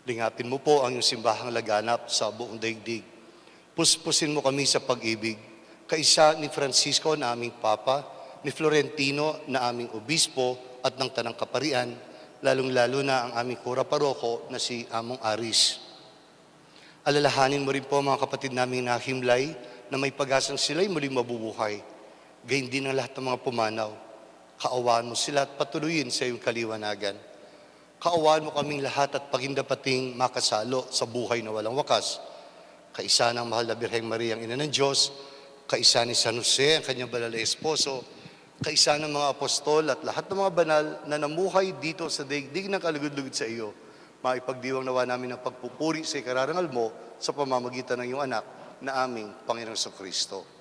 Lingapin mo po ang iyong simbahang laganap sa buong daigdig. Puspusin mo kami sa pag-ibig, kaisa ni Francisco na aming Papa, ni Florentino na aming Obispo at ng Tanang Kaparian, lalong-lalo na ang aming Kura Paroko na si Among Aris. Alalahanin mo rin po mga kapatid naming nahimlay na may pag-asang sila'y muling mabubuhay. Gayun din ang lahat ng mga pumanaw. Kaawaan mo sila at patuloyin sa iyong kaliwanagan. Kaawaan mo kaming lahat at pagindapating makasalo sa buhay na walang wakas. Kaisa ng mahal na Birheng Maria, ang Ina ng Diyos, kaisa ni San Jose, ang kanyang banal na esposo, kaisa ng mga apostol at lahat ng mga banal na namuhay dito sa daigdig ng kalugod-lugod sa iyo. Maipagdiwang nawa namin ang pagpupuri sa ikararangal mo sa pamamagitan ng iyong anak na aming Panginoong Kristo.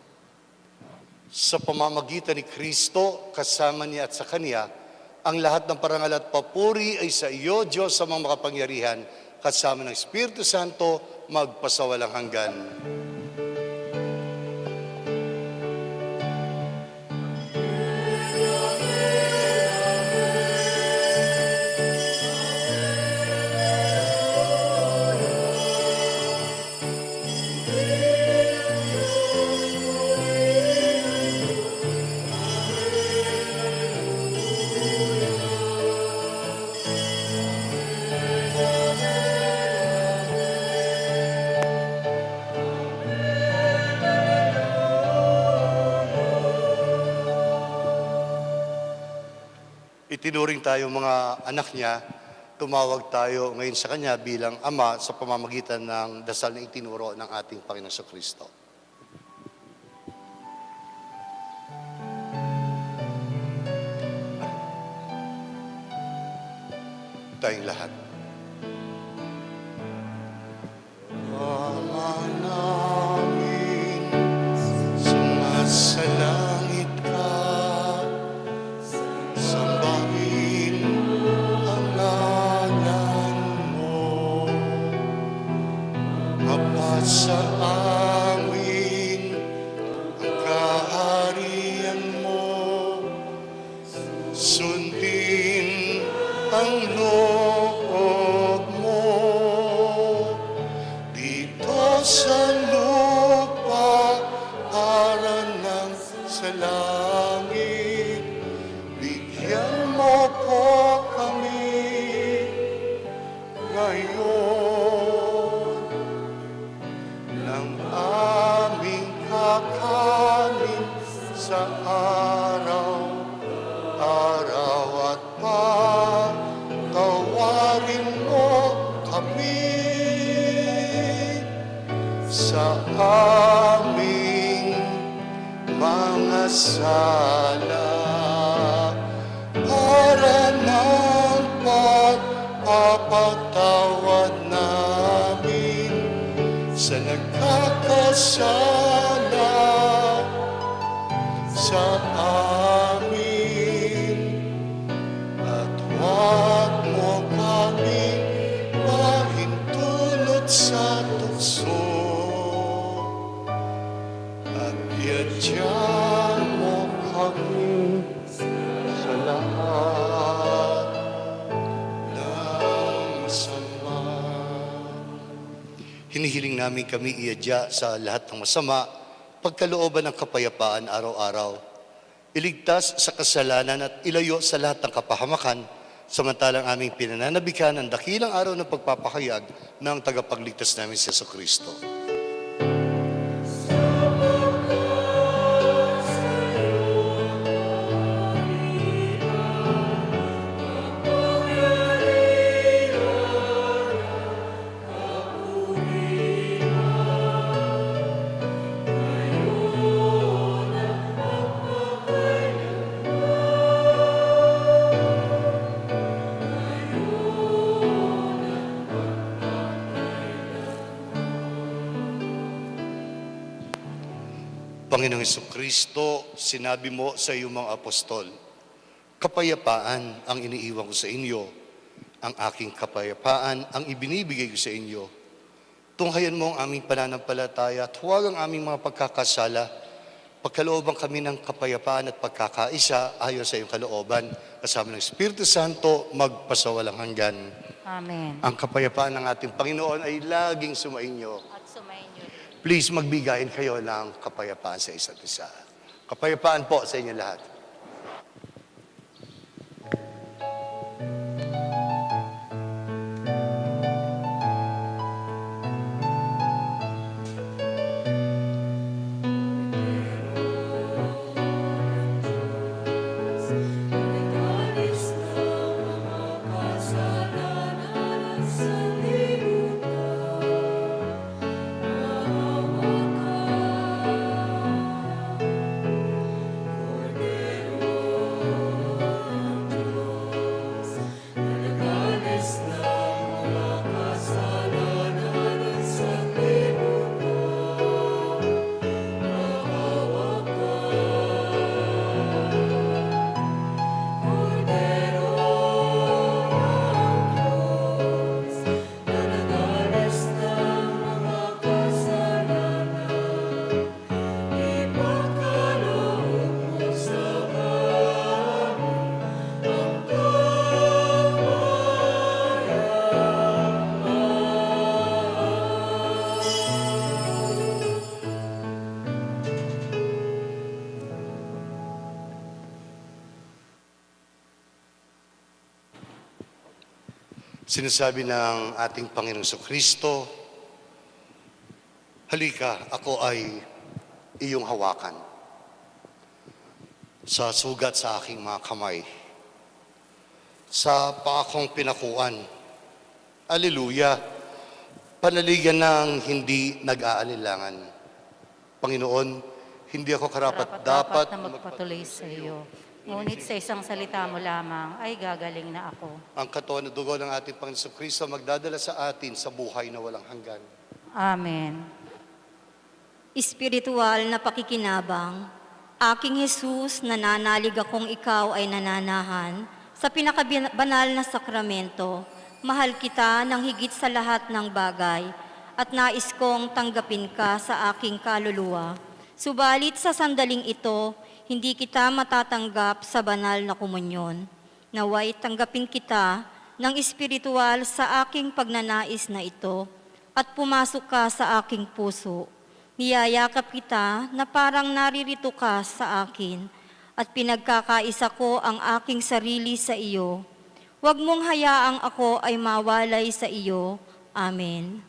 Sa pamamagitan ni Kristo, kasama niya at sa Kanya, ang lahat ng parangal at papuri ay sa iyo, Diyos, sa mga makapangyarihan, kasama ng Espiritu Santo, magpasawalang hanggan. Itinuring tayo mga anak niya, tumawag tayo ngayon sa Kanya bilang Ama sa pamamagitan ng dasal na itinuro ng ating Panginoong Kristo. Tayong lahat. Ama namin, sumasalangit ka, sambahin ang ngalan mo, mapasa amin ang kaharian mo, sundin ang loob mo dito sa lupa para ng sa langit. Bigyan mo po kami ngayon ng aming kakanin sa araw-araw at patawarin mo kami sa aming mga sala para ng pagpapatawad namin sa nagkakasala sa amin, at huwag mo kami mahintulot sa tukso, at iadya mo kami sa lahat ng masama. Hinihiling namin kami iadya sa lahat ng masama, pagkalooban ng kapayapaan araw-araw. Iligtas sa kasalanan at ilayo sa lahat ng kapahamakan, samantalang aming pinananabikan ang dakilang araw ng pagpapahayag ng tagapagligtas namin si Jesucristo. Panginoong Jesucristo, sinabi mo sa iyong mga apostol, kapayapaan ang iniiwan ko sa inyo, ang aking kapayapaan ang ibinibigay ko sa inyo. Tunghayan mo ang aming pananampalataya at huwag ang aming mga pagkakasala. Pagkalooban kami ng kapayapaan at pagkakaisa ayon sa iyong kalooban. Kasama ng Espiritu Santo, magpasawalang hanggan. Amen. Ang kapayapaan ng ating Panginoon ay laging sumainyo. At sumainyo. Please magbigayin kayo ng kapayapaan sa isa't isa. Kapayapaan po sa inyo lahat. Sinasabi ng ating Panginoong Jesucristo, halika, ako ay iyong hawakan. Sa sugat sa aking mga kamay, sa paakong pinakuan. Aleluya! Panaligan ng hindi nag-aalilangan. Panginoon, hindi ako karapat-dapat na magpatuloy sa iyo. Ngunit sa isang salita mo lamang ay gagaling na ako. Ang katawan at dugo ng ating Panginoon Kristo magdadala sa atin sa buhay na walang hanggan. Amen. Espiritual na pakikinabang, aking Jesus, nananalig akong ikaw ay nananahan sa pinakabanal na sakramento. Mahal kita ng higit sa lahat ng bagay at nais kong tanggapin ka sa aking kaluluwa. Subalit sa sandaling ito, hindi kita matatanggap sa banal na komunyon. Naway tanggapin kita ng espiritual sa aking pagnanais na ito at pumasok ka sa aking puso. Niyayakap kita na parang naririto ka sa akin at pinagkakaisa ko ang aking sarili sa iyo. Huwag mong hayaang ako ay mawalay sa iyo. Amen.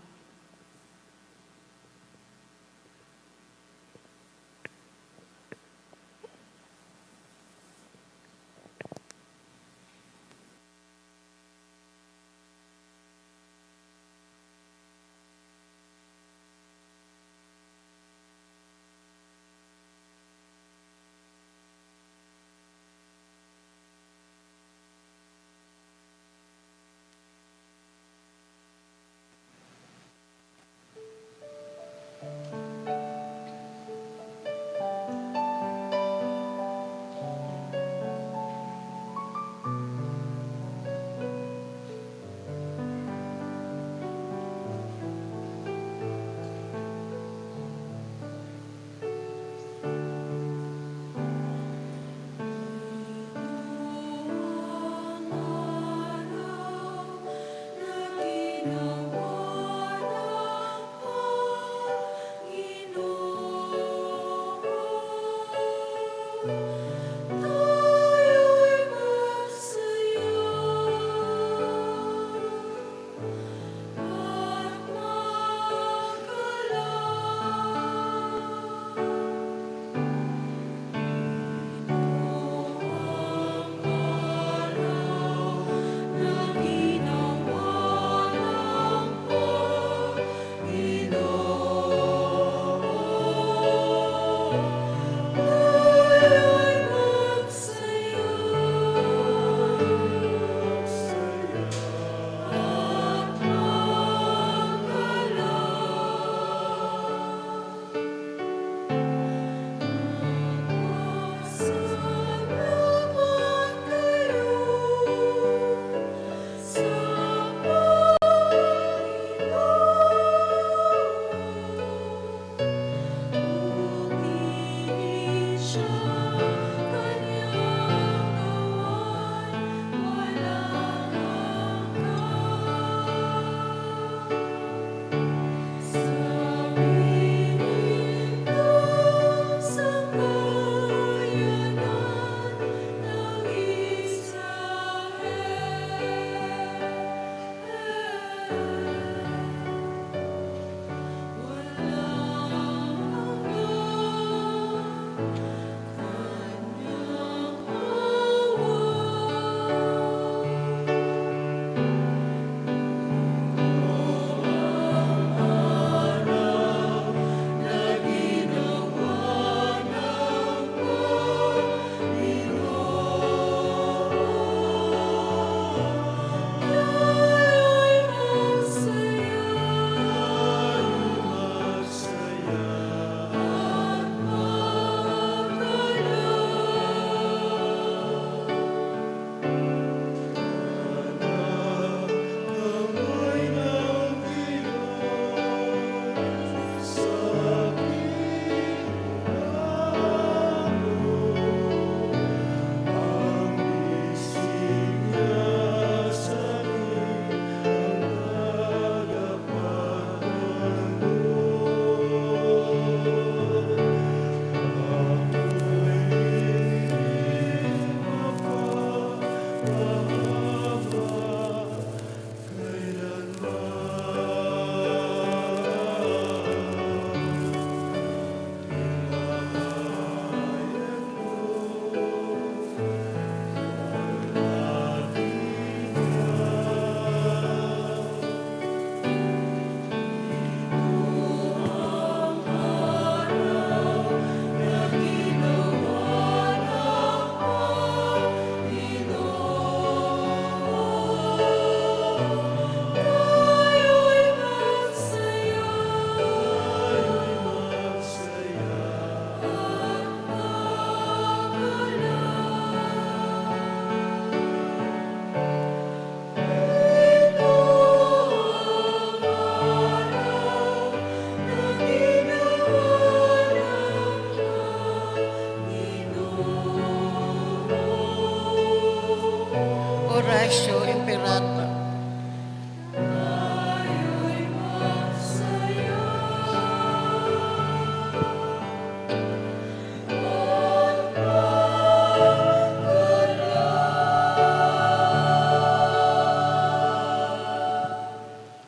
Orasyo Imperata.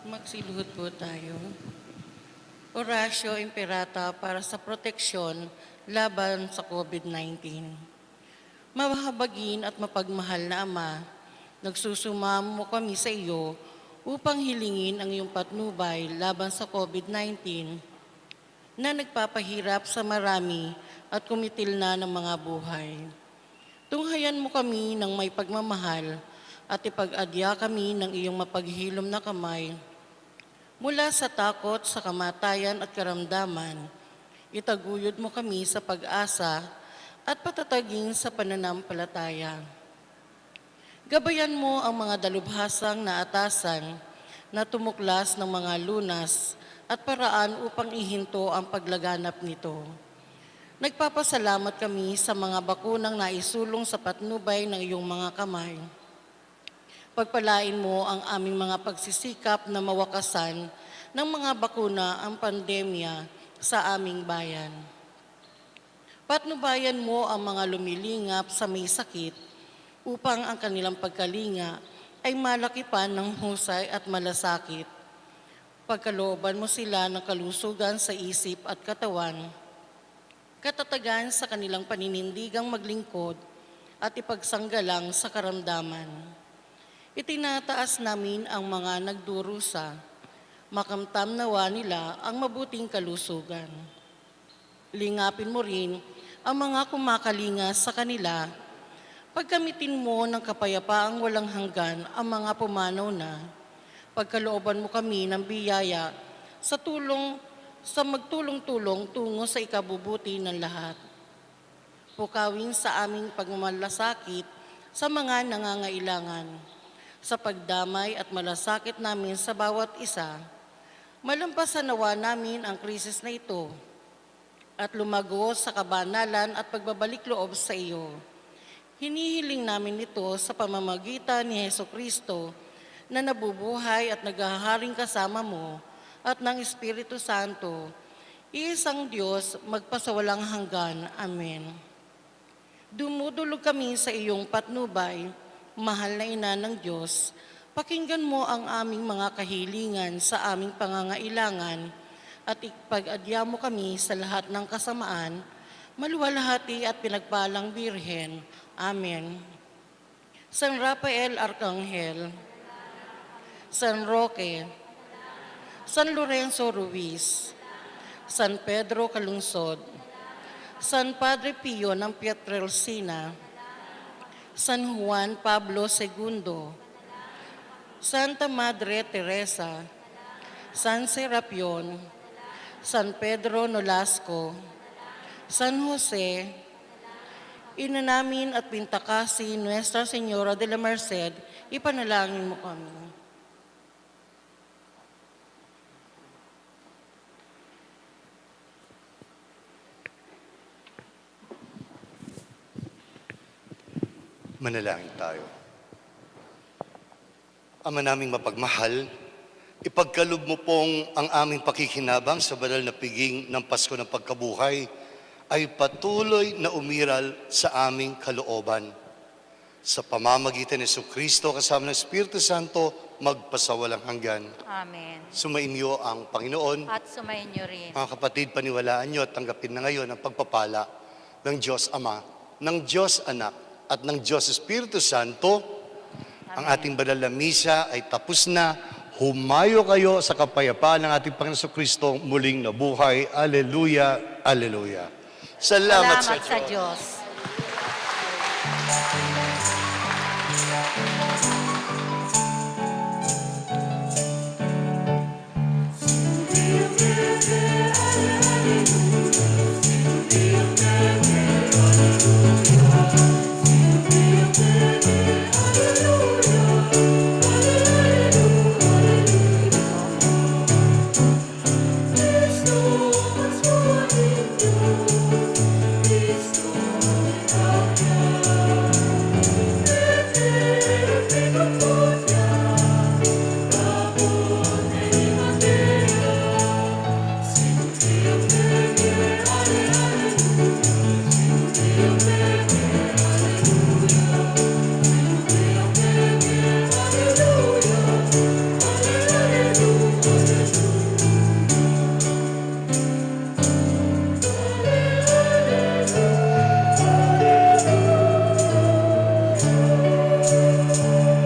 Magsiluhod po tayo. Orasyo Imperata para sa proteksyon laban sa COVID-19. Mahabagin at mapagmahal na Ama, nagsusumamo kami sa iyo upang hilingin ang iyong patnubay laban sa COVID-19 na nagpapahirap sa marami at kumitil na ng mga buhay. Tunghayan mo kami ng may pagmamahal at ipag-adya kami ng iyong mapaghilom na kamay mula sa takot sa kamatayan at karamdaman. Itaguyod mo kami sa pag-asa at patatagin sa pananampalataya. Gabayan mo ang mga dalubhasang naatasan na tumuklas ng mga lunas at paraan upang ihinto ang paglaganap nito. Nagpapasalamat kami sa mga bakunang naisulong sa patnubay ng iyong mga kamay. Pagpalain mo ang aming mga pagsisikap na mawakasan ng mga bakuna ang pandemya sa aming bayan. Patnubayan mo ang mga lumilingap sa may sakit upang ang kanilang pagkalinga ay malaki pa ng husay at malasakit. Pagkalooban mo sila ng kalusugan sa isip at katawan, katatagan sa kanilang paninindigang maglingkod at ipagsanggalang sa karamdaman. Itinataas namin ang mga nagdurusa, makamtam nawa nila ang mabuting kalusugan. Lingapin mo rin ang mga kumakalinga sa kanila. Pagkamitin mo ng kapayapaang walang hanggan ang mga pumanaw na. Pagkalooban mo kami ng biyaya sa magtulong-tulong tungo sa ikabubuti ng lahat. Pukawin sa aming pagmamalasakit sa mga nangangailangan. Sa pagdamay at malasakit namin sa bawat isa, malampasan nawa namin ang krisis na ito at lumago sa kabanalan at pagbabalik loob sa iyo. Hinihiling namin ito sa pamamagitan ni Jesucristo na nabubuhay at naghaharing kasama mo at ng Espiritu Santo, iisang Diyos magpasawalang hanggan. Amen. Dumudulog kami sa iyong patnubay, mahal na Ina ng Diyos. Pakinggan mo ang aming mga kahilingan sa aming pangangailangan at ipag-adya mo kami sa lahat ng kasamaan, maluwalhati at pinagpalang Birhen. Amen. San Rafael Arcangel, San Roque, San Lorenzo Ruiz, San Pedro Calungsod, San Padre Pio ng Pietrelcina, San Juan Pablo II, Santa Madre Teresa, San Serapion, San Pedro Nolasco, San Jose, Ina namin at Pintakasi, Nuestra Señora de la Merced, ipanalangin mo kami. Manalangin tayo. Ama naming mapagmahal, ipagkaloob mo pong ang aming pakikinabang sa banal na piging ng Pasko ng Pagkabuhay ay patuloy na umiral sa aming kalooban. sa pamamagitan ni Kristo kasama ng Espiritu Santo, magpasawalang hanggan. Amen. Sumainyo ang Panginoon. At sumayin niyo rin. Mga kapatid, paniwalaan nyo at tanggapin na ngayon ang pagpapala ng Diyos Ama, ng Diyos Anak, at ng Diyos Espiritu Santo. Ang ating banal na misa ay tapos na. Humayo kayo sa kapayapaan ng ating Panginoon Kristo muling nabuhay. Alleluia, alleluia. Salamat sa Diyos. Diyos.